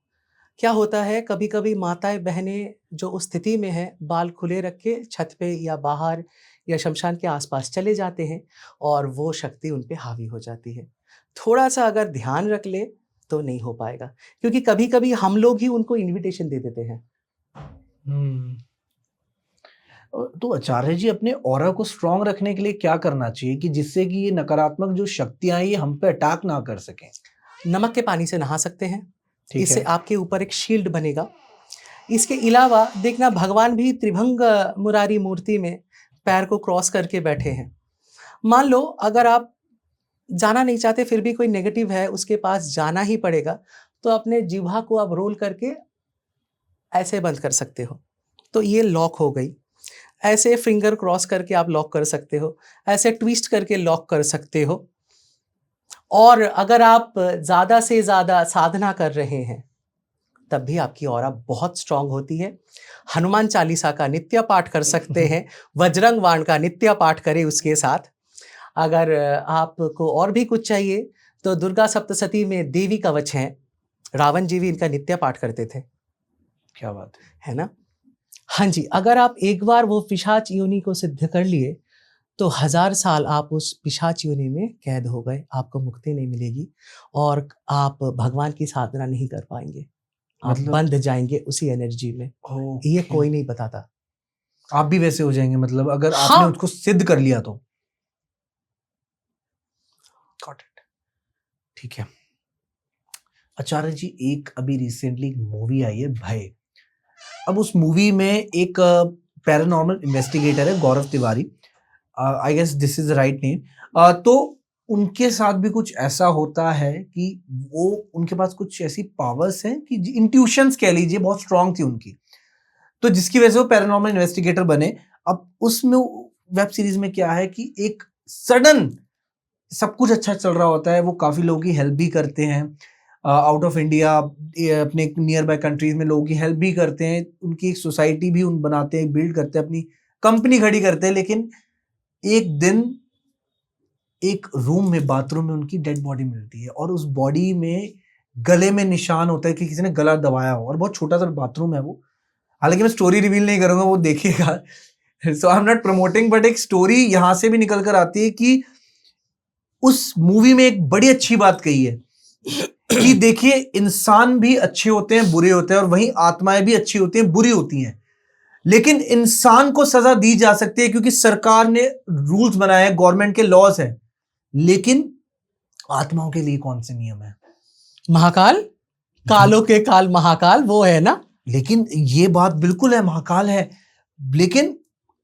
क्या होता है, कभी कभी माताएं बहनें जो उस स्थिति में है, बाल खुले रख के छत पे या बाहर या शमशान के आसपास चले जाते हैं और वो शक्ति उन पे हावी हो जाती है। थोड़ा सा अगर ध्यान रख ले तो नहीं हो पाएगा, क्योंकि कभी कभी हम लोग ही उनको इनविटेशन दे देते हैं। तो आचार्य जी, अपने ऑरा को स्ट्रांग रखने के लिए क्या करना चाहिए कि जिससे कि ये नकारात्मक जो शक्तियां हैं ये हम पे अटैक ना कर सकें? नमक के पानी से नहा सकते हैं, इससे आपके ऊपर एक शील्ड बनेगा। इसके अलावा देखना, भगवान भी त्रिभंग मुरारी मूर्ति में पैर को क्रॉस करके बैठे हैं। मान लो अगर आप जाना नहीं चाहते, फिर भी कोई नेगेटिव है उसके पास जाना ही पड़ेगा, तो अपने जिह्वा को आप रोल करके ऐसे बंद कर सकते हो, तो ये लॉक हो गई। ऐसे फिंगर क्रॉस करके आप लॉक कर सकते हो, ऐसे ट्विस्ट करके लॉक कर सकते हो। और अगर आप ज़्यादा से ज़्यादा साधना कर रहे हैं तब भी आपकी ऑरा बहुत स्ट्रांग होती है। हनुमान चालीसा का नित्य पाठ कर सकते हैं, वज्रंग बाण का नित्य पाठ करें उसके साथ। अगर आपको और भी कुछ चाहिए तो दुर्गा सप्तशती में देवी कवच हैं, रावण जी भी इनका नित्य पाठ करते थे। क्या बात है ना। हाँ जी, अगर आप एक बार वो पिशाच योनि को सिद्ध कर लिए तो 1000 साल आप उस पिशाच योनि में कैद हो गए, आपको मुक्ति नहीं मिलेगी और आप भगवान की साधना नहीं कर पाएंगे, आप बंध जाएंगे उसी एनर्जी में। ये कोई नहीं बताता। आप भी वैसे हो जाएंगे, मतलब अगर आपने उसको सिद्ध कर लिया तो। ठीक है आचार्य जी, एक अभी रिसेंटली मूवी आई है भय। अब उस मूवी में एक पैरानॉर्मल इन्वेस्टिगेटर है, Gaurav Tiwari, I guess this is the right name. तो उनके साथ भी कुछ ऐसा होता है कि वो, उनके पास कुछ ऐसी पावर्स हैं कि इंट्यूशंस कह लीजिए बहुत स्ट्रांग थी उनकी, तो जिसकी वजह से वो पैरानॉर्मल इन्वेस्टिगेटर बने। अब उसमें वेब सीरीज में क्या है कि एक सडन सब कुछ अच्छा चल रहा होता है, वो काफी लोगों की हेल्प भी करते हैं, आउट ऑफ इंडिया अपने नियर बाय कंट्रीज में लोगों की हेल्प भी करते हैं, उनकी एक सोसाइटी भी उन बनाते हैं, बिल्ड करते हैं, अपनी कंपनी खड़ी करते हैं। लेकिन एक दिन एक रूम में, बाथरूम में उनकी डेड बॉडी मिलती है और उस बॉडी में गले में निशान होता है कि किसी ने गला दबाया हो, और बहुत छोटा सा बाथरूम है वो। हालांकि मैं स्टोरी रिवील नहीं करूंगा, वो देखिएगा। So I am not promoting, but एक स्टोरी यहां से भी निकल कर आती है कि उस मूवी में एक बड़ी अच्छी बात कही है कि देखिए, इंसान भी अच्छे होते हैं, बुरे होते हैं, और वहीं आत्माएं भी अच्छी होती हैं, बुरी होती हैं। लेकिन इंसान को सजा दी जा सकती है क्योंकि सरकार ने रूल्स बनाए हैं, गवर्नमेंट के लॉज हैं, लेकिन आत्माओं के लिए कौन से नियम है? महाकाल, कालों के काल महाकाल वो है ना। लेकिन ये बात बिल्कुल है, महाकाल है, लेकिन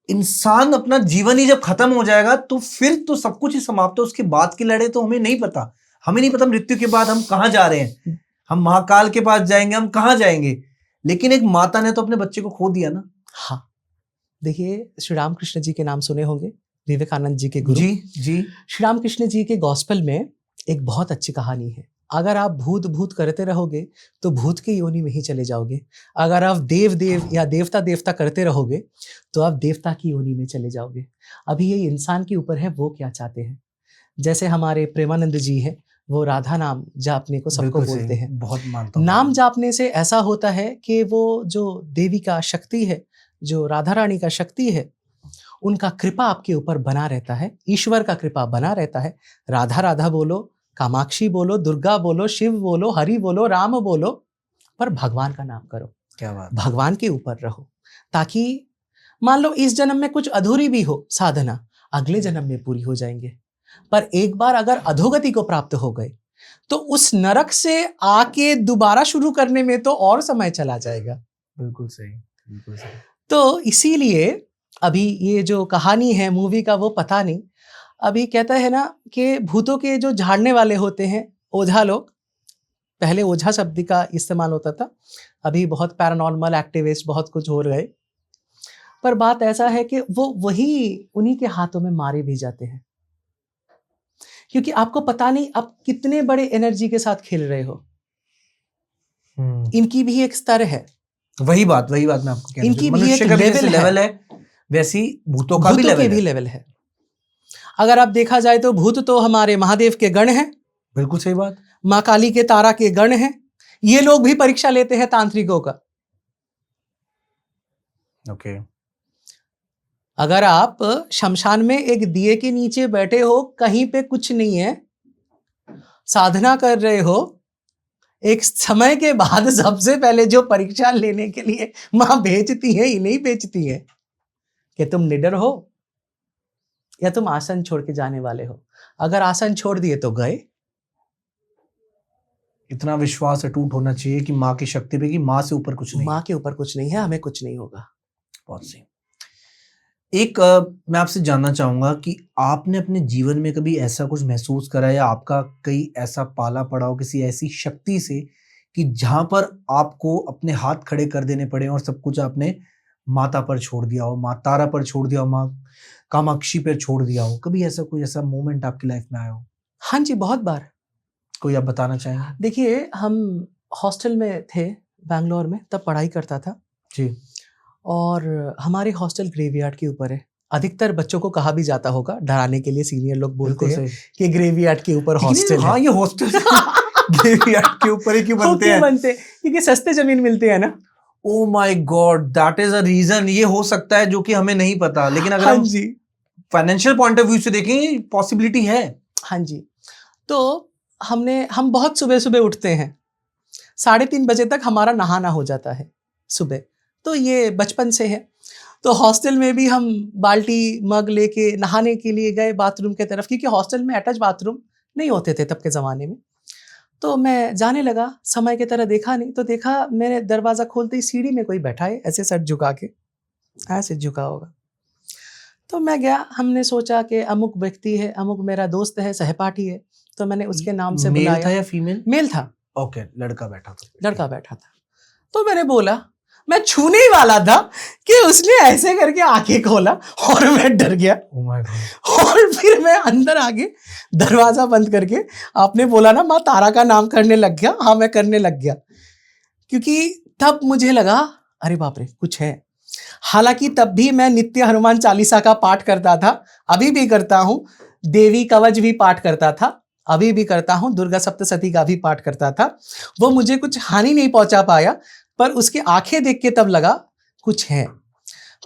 इंसान अपना जीवन ही जब खत्म हो जाएगा तो फिर तो सब कुछ ही समाप्त है। उसके बाद की लड़ाई तो हमें नहीं पता। हमें नहीं पता मृत्यु के बाद हम कहाँ जा रहे हैं, हम महाकाल के पास जाएंगे, हम कहाँ जाएंगे। लेकिन एक माता ने तो अपने बच्चे को खो दिया ना। हाँ, देखिए श्री रामकृष्ण जी के नाम सुने होंगे, विवेकानंद जी के गुरु। जी जी। श्री रामकृष्ण जी के गॉस्पेल में एक बहुत अच्छी कहानी है। अगर आप भूत भूत करते रहोगे तो भूत की योनि में ही चले जाओगे। अगर आप देव देव या देवता देवता करते रहोगे तो आप देवता की योनि में चले जाओगे। अभी ये इंसान के ऊपर है, वो क्या चाहते हैं। जैसे हमारे प्रेमानंद जी हैं, वो राधा नाम जापने को सबको बोलते हैं। बहुत मानता हूं। नाम जापने से ऐसा होता है कि वो जो देवी का शक्ति है, जो राधा रानी का शक्ति है, उनका कृपा आपके ऊपर बना रहता है, ईश्वर का कृपा बना रहता है। राधा राधा बोलो, कामाक्षी बोलो, दुर्गा बोलो, शिव बोलो, हरि बोलो, राम बोलो, पर भगवान का नाम करो। क्या बात। भगवान के ऊपर रहो, ताकि मान लो इस जन्म में कुछ अधूरी भी हो साधना, अगले जन्म में पूरी हो जाएंगे। पर एक बार अगर अधोगति को प्राप्त हो गए तो उस नरक से आके दोबारा शुरू करने में तो और समय चला जाएगा। बिल्कुल सही, बिल्कुल सही। तो इसीलिए अभी ये जो कहानी है मूवी का, वो पता नहीं, अभी कहता है ना कि भूतों के जो झाड़ने वाले होते हैं ओझा लोग, पहले ओझा शब्द का इस्तेमाल होता था, अभी बहुत पैरानॉर्मल एक्टिविस्ट बहुत कुछ हो रहे, पर बात ऐसा है कि वो वही उन्हीं के हाथों में मारे भी जाते हैं, क्योंकि आपको पता नहीं आप कितने बड़े एनर्जी के साथ खेल रहे हो। इनकी भी एक स्तर है। वही बात मैं आपको कहना इनकी भी एक लेवल है, वैसी भूतों का भी लेवल है। अगर आप देखा जाए तो भूत तो हमारे महादेव के गण हैं। बिल्कुल सही बात। माँ काली के तारा के गण हैं। ये लोग भी परीक्षा लेते हैं तांत्रिकों का। ओके। अगर आप शमशान में एक दिए के नीचे बैठे हो, कहीं पे कुछ नहीं है, साधना कर रहे हो, एक समय के बाद सबसे पहले जो परीक्षा लेने के लिए मां भेजती है, इन्हें भेजती है कि तुम निडर हो या तुम आसन छोड़ के जाने वाले हो। अगर आसन छोड़ दिए तो गए। इतना विश्वास अटूट होना चाहिए कि माँ की शक्ति पे, कि माँ से ऊपर कुछ नहीं, माँ के ऊपर कुछ नहीं है, हमें कुछ नहीं होगा। बहुत सही। एक मैं आपसे जानना चाहूंगा कि आपने अपने जीवन में कभी ऐसा कुछ महसूस करा या आपका कहीं ऐसा पाला पड़ा हो किसी ऐसी शक्ति से कि जहां पर आपको अपने हाथ खड़े कर देने पड़े और सब कुछ आपने माता पर छोड़ दिया हो, माँ तारा पर छोड़ दिया हो, माँ कामाक्षी पर छोड़ दिया हो? कभी ऐसा कोई ऐसा मोमेंट आपकी लाइफ में आया हो? हाँ जी, बहुत बार। कोई आप बताना चाहेंगे? देखिए, हम हॉस्टल में थे बैंगलोर में, तब पढ़ाई करता था जी, और हमारे हॉस्टल ग्रेवयार्ड के ऊपर है। अधिकतर बच्चों को कहा भी जाता होगा, डराने के लिए सीनियर लोग बोलते हैं कि ग्रेवयार्ड के ऊपर हॉस्टल है। हाँ, ये हॉस्टल ग्रेवयार्ड के ऊपर ही क्यों बनते हैं? क्योंकि सस्ते जमीन मिलते हैं ना। Oh my god, that is a reason. ये हो सकता है जो कि हमें नहीं पता, लेकिन अगर हम फाइनेंशियल पॉइंट ऑफ व्यू से देखें, पॉसिबिलिटी है। हाँ जी। तो हम बहुत सुबह सुबह उठते हैं, 3:30 बजे तक हमारा नहाना हो जाता है सुबह। तो ये बचपन से है। तो हॉस्टल में भी हम बाल्टी मग लेके नहाने के लिए गए बाथरूम के तरफ, क्योंकि हॉस्टल में अटैच बाथरूम नहीं होते थे तब के ज़माने में। तो मैं जाने लगा, समय की तरह देखा नहीं, तो देखा मैंने दरवाज़ा खोलते ही सीढ़ी में कोई बैठा है, ऐसे सर झुका के, ऐसे झुका होगा। तो मैं गया, हमने सोचा कि अमुक व्यक्ति है, अमुक मेरा दोस्त है, सहपाठी है, तो मैंने उसके नाम से बुलाया। मेल था या फीमेल? मेल था। ओके, लड़का बैठा था। तो मैंने बोला, मैं छूने ही वाला था कि उसने ऐसे करके आंखें खोला और मैं डर गया। Oh my God. और फिर मैं अंदर आगे दरवाजा बंद करके, आपने बोला ना माँ तारा का नाम करने लग गया। हाँ, मैं करने लग गया, क्योंकि तब मुझे लगा अरे बाप रे, कुछ है। हालांकि तब भी मैं नित्य हनुमान चालीसा का पाठ करता था, अभी भी करता हूँ, देवी कवच भी पाठ करता था, अभी भी करता हूँ, दुर्गा सप्तशती का भी पाठ करता था। वो मुझे कुछ हानि नहीं पहुंचा पाया, पर उसकी आंखें देख के तब लगा कुछ है।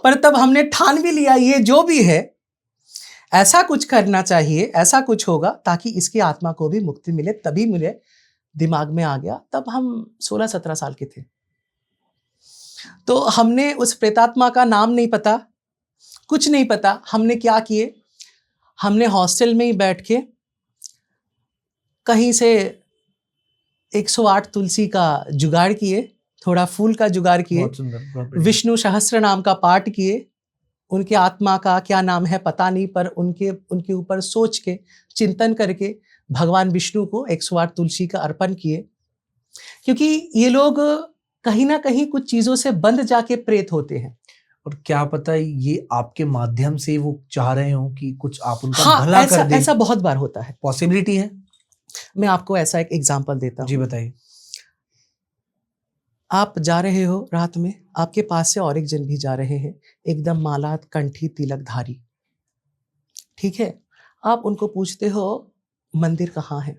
पर तब हमने ठान भी लिया, ये जो भी है ऐसा कुछ करना चाहिए, ऐसा कुछ होगा ताकि इसकी आत्मा को भी मुक्ति मिले। तभी मुझे दिमाग में आ गया, तब हम 16-17 साल के थे। तो हमने उस प्रेतात्मा का नाम नहीं पता, कुछ नहीं पता। हमने क्या किए, हमने हॉस्टल में ही बैठ के कहीं से 108 तुलसी का जुगाड़ किए, थोड़ा फूल का जुगाड़ किए, बहुत सुंदर, विष्णु सहस्त्र नाम का पाठ किए। उनके आत्मा का क्या नाम है पता नहीं, पर उनके ऊपर सोच के, चिंतन करके भगवान विष्णु को 108 तुलसी का अर्पण किए। क्योंकि ये लोग कहीं ना कहीं कुछ चीजों से बंध जाके प्रेत होते हैं। और क्या पता ये आपके माध्यम से वो चाह रहे हो कि कुछ आप उनका हाँ, भला कर दें। ऐसा बहुत बार होता है, पॉसिबिलिटी है। मैं आपको ऐसा एक एग्जांपल देता हूँ। जी बताइए। आप जा रहे हो रात में, आपके पास से और एक जन भी जा रहे हैं, एकदम माला कंठी तिलकधारी, ठीक है। आप उनको पूछते हो मंदिर कहाँ है,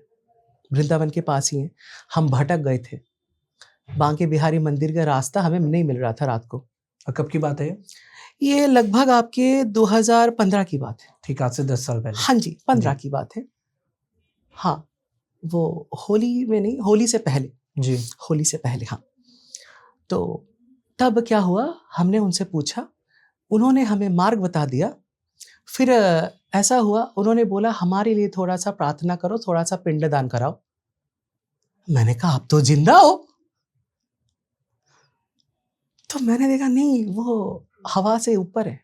वृंदावन के पास ही है, हम भटक गए थे, बांके बिहारी मंदिर का रास्ता हमें नहीं मिल रहा था रात को। और कब की बात है ये लगभग आपके 2015 की बात है। ठीक, आज से 10 साल पहले। हाँ जी, 15 की बात है। हाँ, वो होली में नहीं, होली से पहले जी। होली से पहले, हाँ। तो तब क्या हुआ, हमने उनसे पूछा, उन्होंने हमें मार्ग बता दिया। फिर ऐसा हुआ, उन्होंने बोला हमारे लिए थोड़ा सा प्रार्थना करो, थोड़ा सा पिंडदान कराओ। मैंने कहा आप तो जिंदा हो। तो मैंने देखा नहीं, वो हवा से ऊपर है,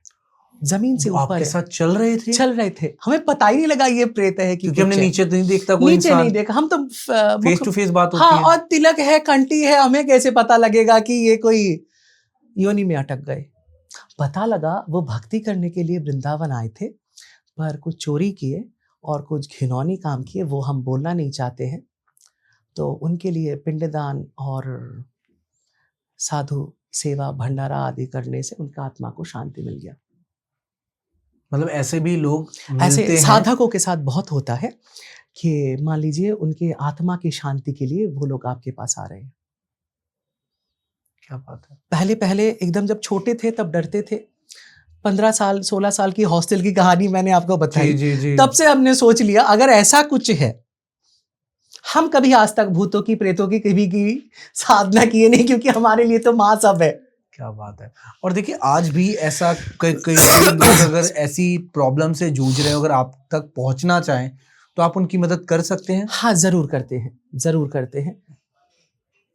जमीन से ऊपर आपके है। साथ चल रहे थे। हमें पता ही नहीं लगा ये प्रेत है कि क्योंकि हमने कुछ है। नीचे तो नहीं देखता कोई नीचे इंसान। नहीं देखा, हम तो फेस टू फेस बात होती हाँ, है। और तिलक है, कंठी है, हमें कैसे पता लगेगा कि ये कोई योनि में अटक गए। पता लगा वो भक्ति करने के लिए वृंदावन आए थे, पर कुछ चोरी किए और कुछ घिनौनी काम किए, वो हम बोलना नहीं चाहते हैं। तो उनके लिए पिंडदान और साधु सेवा भंडारा आदि करने से उनका आत्मा को शांति मिल गया। मतलब ऐसे भी लोग मिलते ऐसे हैं। साधकों के साथ बहुत होता है कि मान लीजिए उनके आत्मा की शांति के लिए वो लोग आपके पास आ रहे हैं। क्या बात है। पहले पहले एकदम जब छोटे थे तब डरते थे। 15 साल 16 साल की हॉस्टल की कहानी मैंने आपको बताई। जी, जी, जी। तब से हमने सोच लिया अगर ऐसा कुछ है, हम कभी आज तक भूतों की प्रेतों की कभी की साधना किए नहीं, क्योंकि हमारे लिए तो माँ सब है। क्या बात है। और देखिए आज भी ऐसा कई लोग अगर ऐसी प्रॉब्लम से जूझ रहे हो, अगर आप तक पहुंचना चाहें तो आप उनकी मदद कर सकते हैं। हाँ, जरूर करते हैं, जरूर करते हैं।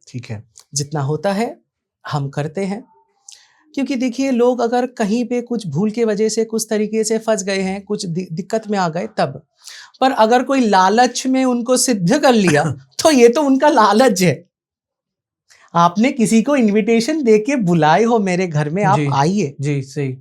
ठीक है, जितना होता है हम करते हैं। क्योंकि देखिए लोग अगर कहीं पे कुछ भूल के वजह से कुछ तरीके से फंस गए हैं, कुछ दिक्कत में आ गए तब, पर अगर कोई लालच में उनको सिद्ध कर लिया तो ये तो उनका लालच है। आपने किसी को इनविटेशन देके बुलाए हो मेरे घर में, आप आइए जी, सही,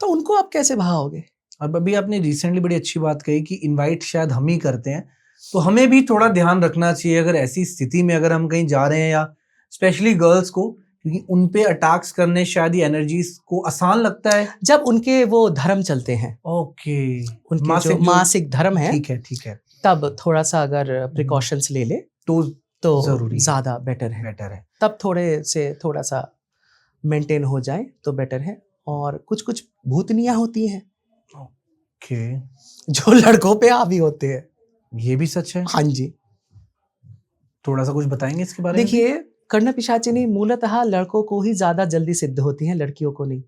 तो उनको आप कैसे भाओगे। अब अभी आपने रिसेंटली बड़ी अच्छी बात कही कि इनवाइट शायद हम ही करते हैं, तो हमें भी थोड़ा ध्यान रखना चाहिए अगर ऐसी स्थिति में अगर हम कहीं जा रहे हैं, या स्पेशली गर्ल्स को, क्योंकि उन पे अटैक्स करने शायद ये एनर्जीज को आसान लगता है जब उनके वो धर्म चलते हैं। ओके, उनके जो मासिक धर्म है, ठीक है, तब थोड़ा सा अगर प्रिकॉशंस ले ले तो जरूरी ज्यादा बेटर है। तब थोड़ा सा मेंटेन हो जाए तो बेटर है। और कुछ भूतनियां होती हैं ओके, जो लड़कों पे हावी होते हैं। ये भी सच है। हाँ जी, थोड़ा सा कुछ बताएंगे इसके बारे में। देखिए कर्ण पिशाचिनी मूलतः लड़कों को ही ज्यादा जल्दी सिद्ध होती हैं, लड़कियों को नहीं,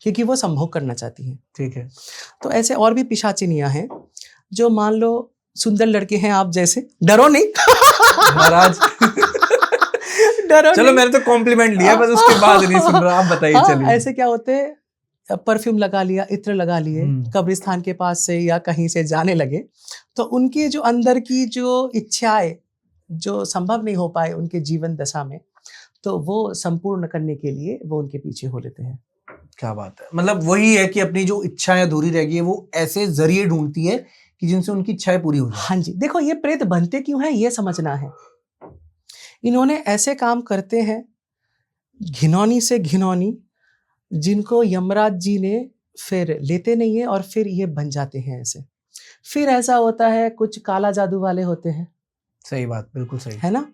क्योंकि वो संभोग करना चाहती हैं। ठीक है। तो ऐसे और भी पिशाचिनियां हैं जो मान लो सुंदर लड़के हैं आप जैसे, डरो नहीं महाराज डरो चलो, मैंने तो कॉम्प्लीमेंट लिया, बस उसके बाद नहीं सुन रहा, आप बताइए। हाँ, चलिए। ऐसे क्या होते हैं, परफ्यूम लगा लिया, इत्र लगा लिए, कब्रिस्तान के पास से या कहीं से जाने लगे, तो उनके जो अंदर की जो इच्छाएं जो संभव नहीं हो पाए उनके जीवन दशा में, तो वो संपूर्ण करने के लिए वो उनके पीछे हो लेते हैं। क्या बात है। मतलब वही है कि अपनी जो इच्छाएं अधूरी रह गई है वो ऐसे जरिए ढूंढती है कि जिनसे उनकी इच्छाएं पूरी हो जाए। हाँ जी, देखो ये प्रेत बनते क्यों हैं ये समझना है। इन्होंने ऐसे काम करते हैं घिनौनी से घिनौनी, जिनको यमराज जी ने फिर लेते नहीं है और फिर ये बन जाते हैं ऐसे। फिर ऐसा होता है कुछ काला जादू वाले होते हैं। सही बात, बिल्कुल सही है ना।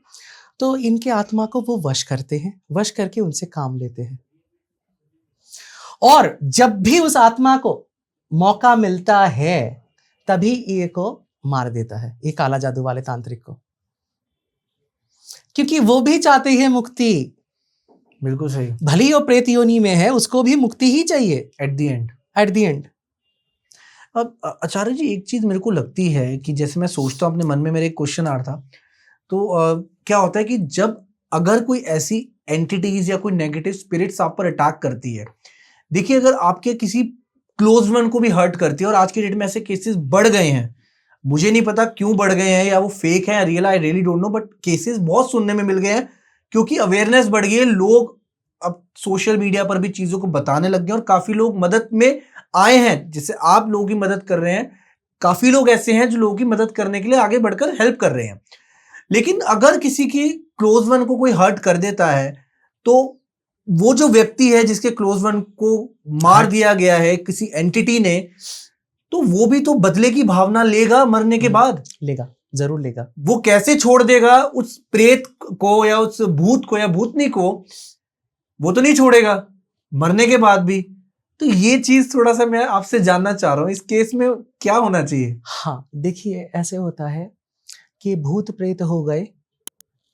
तो इनके आत्मा को वो वश करते हैं, वश करके उनसे काम लेते हैं। और जब भी उस आत्मा को मौका मिलता है तभी ये को मार देता है, ये काला जादू वाले तांत्रिक को, क्योंकि वो भी चाहते हैं मुक्ति। बिल्कुल सही। भली वो प्रेत योनि में है, उसको भी मुक्ति ही चाहिए एट द एंड। अब आचार्य जी, एक चीज मेरे को लगती है कि जैसे मैं सोचता हूँ, अपने मन में मेरे एक क्वेश्चन आ रहा था, तो क्या होता है कि जब अगर कोई ऐसी एंटिटीज या कोई नेगेटिव स्पिरिट्स आप पर अटैक करती है, देखिए अगर आपके किसी क्लोज वन को भी हर्ट करती है, और आज के डेट में ऐसे केसेस बढ़ गए हैं, मुझे नहीं पता क्यों बढ़ गए हैं, या वो फेक है real, I really don't know, but cases बहुत सुनने में मिल गए हैं क्योंकि अवेयरनेस बढ़ गई है। लोग अब सोशल मीडिया पर भी चीजों को बताने लग गए और काफी लोग मदद में आए हैं, जैसे आप लोगों की मदद कर रहे हैं, काफी लोग ऐसे हैं जो लोगों की मदद करने के लिए आगे बढ़कर हेल्प कर रहे हैं। लेकिन अगर किसी की क्लोज वन को कोई हर्ट कर देता है, तो वो जो व्यक्ति है जिसके क्लोज वन को मार दिया गया है किसी एंटिटी ने, तो वो भी तो बदले की भावना लेगा मरने के बाद। लेगा, जरूर लेगा। वो कैसे छोड़ देगा उस प्रेत को या उस भूत को या भूतनी को? वो तो नहीं छोड़ेगा मरने के बाद भी। तो ये चीज थोड़ा सा मैं आपसे जानना चाह रहा हूँ, इस केस में क्या होना चाहिए? हाँ, देखिए ऐसे होता है कि भूत प्रेत हो गए,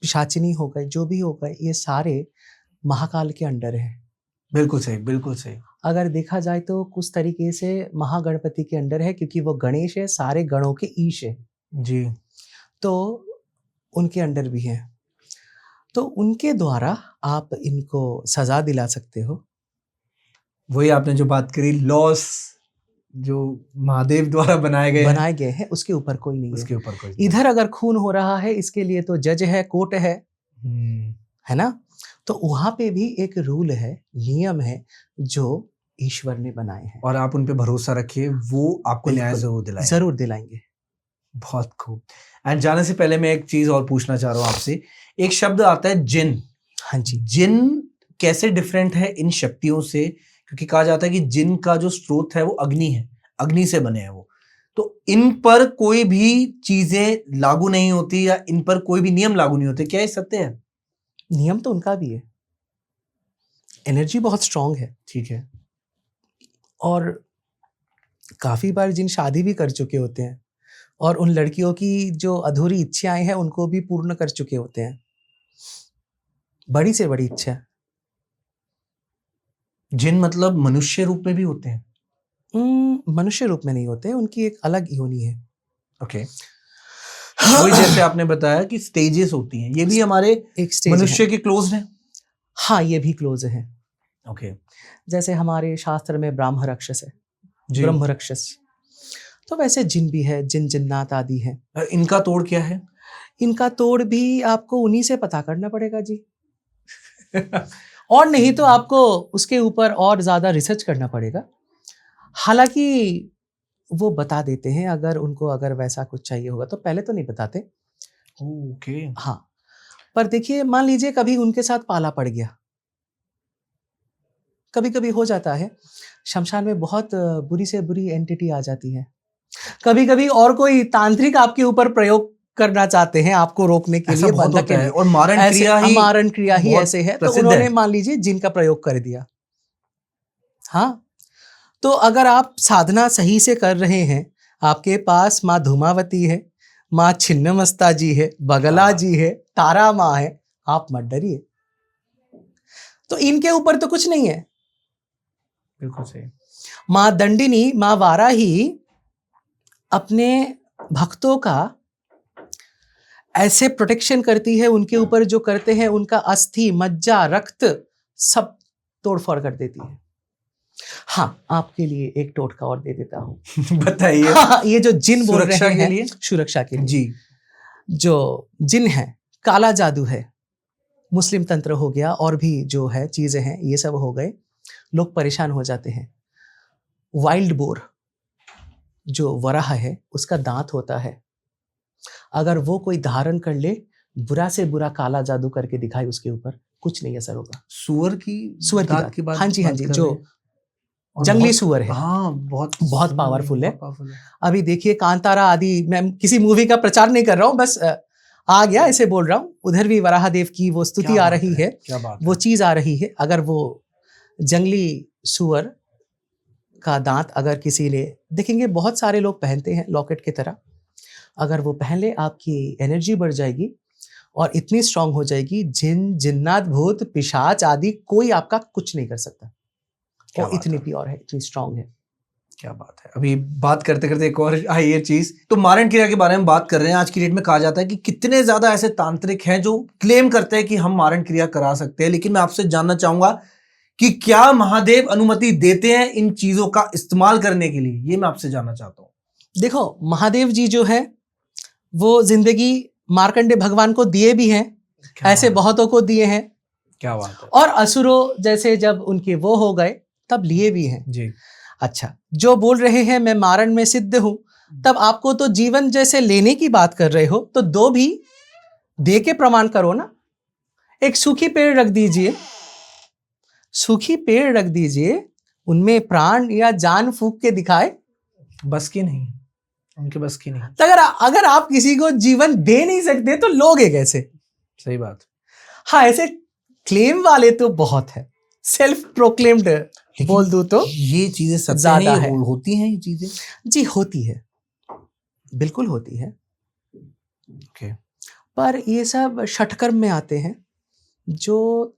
पिशाचिनी हो गए, जो भी हो गए, ये सारे महाकाल के अंडर है। बिल्कुल सही, बिल्कुल सही। अगर देखा जाए तो कुछ तरीके से महागणपति के अंडर है, क्योंकि वो गणेश है, सारे गणों के ईश है जी। तो उनके अंडर भी है, तो उनके द्वारा आप इनको सजा दिला सकते हो। वही आपने जो बात करी, लॉस जो महादेव द्वारा बनाए गए हैं, उसके ऊपर कोई नहीं उसके है। ऊपर कोई इधर अगर खून हो रहा है, इसके लिए तो जज है, कोर्ट है ना? तो वहां पे भी एक रूल है, नियम है जो ईश्वर ने बनाए हैं, और आप उन पे भरोसा रखिए, वो आपको न्याय जरूर दिलाएंगे। बहुत खूब। एंड जाने से पहले मैं एक चीज और पूछना चाह रहा हूँ आपसे। एक शब्द आता है जिन। हाँ जी। जिन कैसे डिफरेंट है इन शक्तियों से? क्योंकि कहा जाता है कि जिन का जो स्रोत है वो अग्नि है, अग्नि से बने हैं वो, तो इन पर कोई भी चीजें लागू नहीं होती या इन पर कोई भी नियम लागू नहीं होते, क्या ये सत्य है? नियम तो उनका भी है, एनर्जी बहुत स्ट्रांग है। ठीक है। और काफी बार जिन शादी भी कर चुके होते हैं, और उन लड़कियों की जो अधूरी इच्छाएं हैं उनको भी पूर्ण कर चुके होते हैं, बड़ी से बड़ी इच्छा। जिन मतलब मनुष्य रूप में भी होते हैं? मनुष्य रूप में नहीं होते, उनकी एक अलग योनि है। ओके। वही जैसे आपने बताया कि स्टेजेस होती हैं, ये भी हमारे एक स्टेज मनुष्य के क्लोज हैं। हाँ, ये भी क्लोज है। ओके। जैसे हमारे शास्त्र में ब्राह्म राक्षस है, ब्रह्म राक्षस, तो वैसे जिन भी है, जिन जिन्नात आदि है। इनका तोड़ क्या है? इनका तोड़ भी आपको उन्हीं से पता करना पड़ेगा जी। और नहीं तो आपको उसके ऊपर और ज्यादा रिसर्च करना पड़ेगा। हालांकि वो बता देते हैं, अगर उनको अगर वैसा कुछ चाहिए होगा तो, पहले तो नहीं बताते। ओके। हाँ, पर देखिए मान लीजिए कभी उनके साथ पाला पड़ गया, कभी कभी हो जाता है, शमशान में बहुत बुरी से बुरी एंटिटी आ जाती है। कभी कभी और कोई तांत्रिक आपके ऊपर प्रयोग करना चाहते हैं आपको रोकने के लिए, बंधक के लिए, और मारण क्रिया ही ऐसे है, तो उन्होंने मान लीजिए जिन का प्रयोग कर दिया। हाँ, तो अगर आप साधना सही से कर रहे हैं, आपके पास माँ धूमावती है, माँ छिन्नमस्ता जी है, बगला जी है, तारा माँ है, आप मत डरिए। तो इनके ऊपर तो कुछ नहीं है। बिल्कुल सही। माँ दंडिनी, माँ वाराही अपने भक्तों का ऐसे प्रोटेक्शन करती है, उनके ऊपर जो करते हैं उनका अस्थि, मज्जा, रक्त सब तोड़फोड़ कर देती है। हाँ, आपके लिए एक टोटका और दे देता हूँ। बताइए। हाँ, ये जो जिन बोल रहे हैं, के लिए, सुरक्षा के लिए जी, जो जिन है, काला जादू है, मुस्लिम तंत्र हो गया, और भी जो है चीजें हैं, ये सब हो गए, लोग परेशान हो जाते हैं। वाइल्ड बोर जो वराह है, उसका दांत होता है, अगर वो कोई धारण कर ले, बुरा से बुरा काला जादू करके दिखाए उसके ऊपर, कुछ नहीं असर होगा। सुअर की दांत की बात? हाँ जी, जो जंगली सुअर है, हाँ, बहुत पावरफुल है। अभी देखिए कांतारा आदि, मैं किसी मूवी का प्रचार नहीं कर रहा हूँ, बस आ गया ऐसे बोल रहा हूँ, उधर भी वराहदेव की वो स्तुति आ रही है, वो चीज आ रही है। अगर वो जंगली सुअर का दांत अगर किसी ने, देखेंगे बहुत सारे लोग पहनते हैं लॉकेट की तरह, अगर वो पहन ले, आपकी एनर्जी बढ़ जाएगी और इतनी स्ट्रांग हो जाएगी जिन जिन्नात भूत पिशाच आदि कोई आपका कुछ नहीं कर सकता। वो इतनी प्योर है, इतनी स्ट्रांग है। क्या बात है। अभी बात करते करते एक और आई ये चीज, तो मारण क्रिया के बारे में बात कर रहे हैं। आज की डेट में कहा जाता है कि कितने ज्यादा ऐसे तांत्रिक हैं जो क्लेम करते हैं कि हम मारण क्रिया करा सकते हैं, लेकिन मैं आपसे जानना चाहूंगा कि क्या महादेव अनुमति देते हैं इन चीजों का इस्तेमाल करने के लिए? ये मैं आपसे जानना चाहता हूँ। देखो, महादेव जी जो है वो जिंदगी मार्कंडे भगवान को दिए भी हैं, ऐसे बहुतों को दिए हैं। क्या बात है। और असुरों जैसे जब उनके वो हो गए तब लिए भी हैं जी। अच्छा, जो बोल रहे हैं मैं मारण में सिद्ध हूं, तब आपको तो जीवन जैसे लेने की बात कर रहे हो तो दो भी दे के प्रमाण करो ना। एक सूखी पेड़ रख दीजिए, सूखी पेड़ रख दीजिए, उनमें प्राण या जान फूंक के दिखाए, बस की नहीं, उनके बस की नहीं। तो अगर आप किसी को जीवन दे नहीं सकते तो लोगे कैसे? सही बात। हाँ, ऐसे क्लेम वाले तो बहुत है, सेल्फ प्रोक्लेम्ड बोल दूं तो ये चीजें सच ज्यादा है। होती हैं ये चीजें? जी होती है, बिल्कुल होती है। ओके। पर ये सब षटकर्म में आते हैं। जो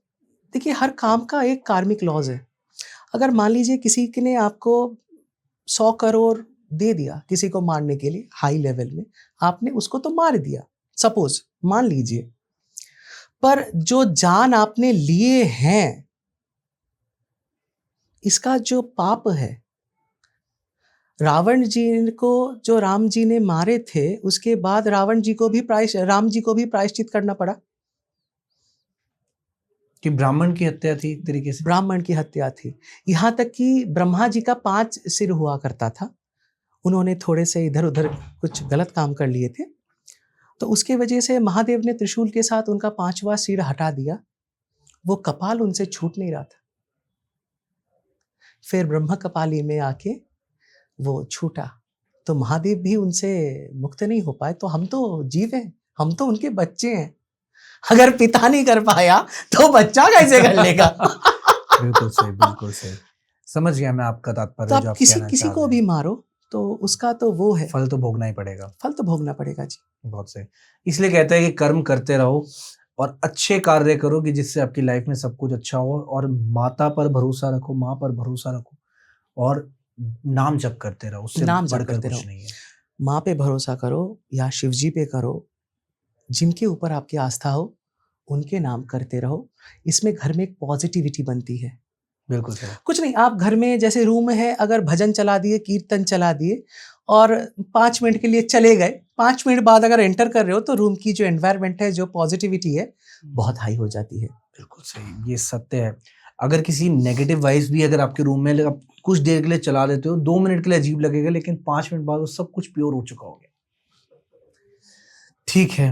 देखिए, हर काम का एक कार्मिक लॉज है। अगर मान लीजिए किसी ने आपको 100 करोड़ दे दिया किसी को मारने के लिए हाई लेवल में, आपने उसको तो मार दिया, सपोज मान लीजिए, पर जो जान आपने लिए हैं इसका जो पाप है, रावण जी को जो राम जी ने मारे थे उसके बाद राम जी को भी प्रायश्चित करना पड़ा कि ब्राह्मण की हत्या थी एक तरीके से। ब्राह्मण की हत्या थी। यहाँ तक कि ब्रह्मा जी का 5 सिर हुआ करता था, उन्होंने थोड़े से इधर उधर कुछ गलत काम कर लिए थे, तो उसके वजह से महादेव ने त्रिशूल के साथ उनका 5वां सिर हटा दिया। वो कपाल उनसे छूट नहीं रहा था, फिर ब्रह्म कपाली में आके वो छूटा, तो महादेव भी उनसे मुक्त नहीं हो पाए। तो हम तो जीव हैं, हम तो उनके बच्चे हैं, अगर पिता नहीं कर पाया तो बच्चा कैसे कर लेगा? बिल्कुल सही, बिल्कुल सही। समझ गया मैं आपका तात्पर्य। तो आप किसी को भी मारो तो उसका तो वो है, फल तो भोगना ही पड़ेगा। फल तो भोगना पड़ेगा जी। बहुत सही। इसलिए कहते हैं कि कर्म करते रहो और अच्छे कार्य करो कि जिससे आपकी लाइफ में सब कुछ अच्छा हो, और माता पर भरोसा रखो, माँ पर भरोसा रखो और नाम जप करते रहो, उससे बढ़कर कुछ नहीं है। माँ पे भरोसा करो या शिव जी पे करो, जिनके ऊपर आपकी आस्था हो उनके नाम करते रहो। इसमें घर में एक पॉजिटिविटी बनती है। बिल्कुल सही। कुछ नहीं, आप घर में जैसे रूम है, अगर भजन चला दिए, कीर्तन चला दिए और 5 मिनट के लिए चले गए, 5 मिनट बाद अगर एंटर कर रहे हो तो रूम की जो एनवायरनमेंट है, जो पॉजिटिविटी है, बहुत हाई हो जाती है। बिल्कुल सही, ये सत्य है। अगर किसी नेगेटिव वाइब्स भी अगर आपके रूम में आप कुछ देर के लिए चला देते हो, 2 मिनट के लिए अजीब लगेगा, लेकिन 5 मिनट बाद वो सब कुछ प्योर हो चुका होगा। ठीक है।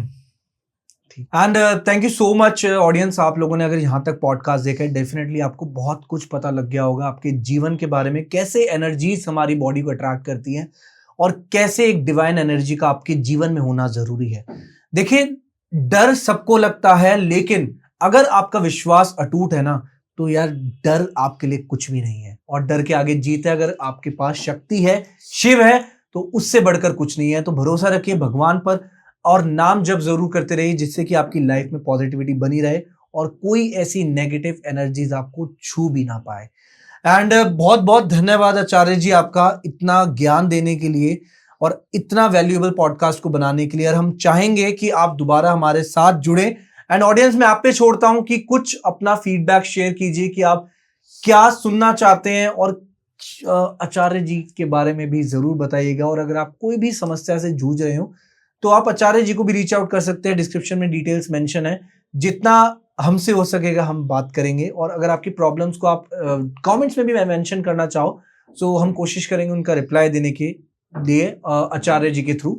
And thank you so much audience. आप लोगों ने अगर यहाँ तक पॉडकास्ट देखा है, डेफिनेटली आपको बहुत कुछ पता लग गया होगा आपके जीवन के बारे में, कैसे एनर्जीज हमारी बॉडी को अट्रैक्ट करती हैं और कैसे एक डिवाइन एनर्जी का आपके जीवन में होना जरूरी है। देखिए, डर सबको लगता है, लेकिन अगर आपका विश्वास अटूट है ना, तो यार डर आपके लिए कुछ भी नहीं है, और डर के आगे जीत है। अगर आपके पास शक्ति है, शिव है, तो उससे बढ़कर कुछ नहीं है। तो भरोसा रखिए भगवान पर और नाम जप जरूर करते रहिए, जिससे कि आपकी लाइफ में पॉजिटिविटी बनी रहे और कोई ऐसी नेगेटिव एनर्जीज आपको छू भी ना पाए। एंड बहुत बहुत धन्यवाद आचार्य जी आपका इतना ज्ञान देने के लिए और इतना वैल्यूएबल पॉडकास्ट को बनाने के लिए। और हम चाहेंगे कि आप दोबारा हमारे साथ जुड़े। एंड ऑडियंस, मैं आप पे छोड़ता हूं कि कुछ अपना फीडबैक शेयर कीजिए कि आप क्या सुनना चाहते हैं, और आचार्य जी के बारे में भी जरूर बताइएगा। और अगर आप कोई भी समस्या से जूझ रहे हो तो आप आचार्य जी को भी रीच आउट कर सकते हैं। डिस्क्रिप्शन में डिटेल्स मेंशन है, जितना हमसे हो सकेगा हम बात करेंगे। और अगर आपकी प्रॉब्लम्स को आप कमेंट्स में भी मेंशन करना चाहो, तो हम कोशिश करेंगे उनका रिप्लाई देने के लिए आचार्य जी के थ्रू।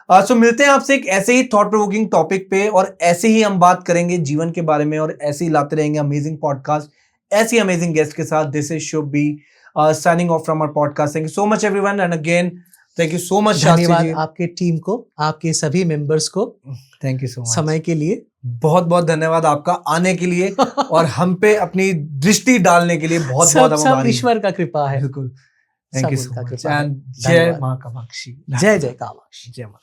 सो मिलते हैं आपसे एक ऐसे ही थॉट प्रोवोकिंग टॉपिक पे, और ऐसे ही हम बात करेंगे जीवन के बारे में, और ऐसे ही लाते रहेंगे अमेजिंग पॉडकास्ट ऐसी अमेजिंग गेस्ट के साथ। This is Shubh B signing off from our podcast. Thank you so much everyone, and again thank you so much. धन्यवाद आपके टीम को, आपके सभी मेंबर्स को। थैंक यू सो मच समय के लिए बहुत बहुत धन्यवाद आपका आने के लिए और हम पे अपनी दृष्टि डालने के लिए बहुत बहुत सब ईश्वर का कृपा है। बिल्कुल। Thank you so much. And जय मां कामाक्षी। जय जय कामाक्षी। जय मां।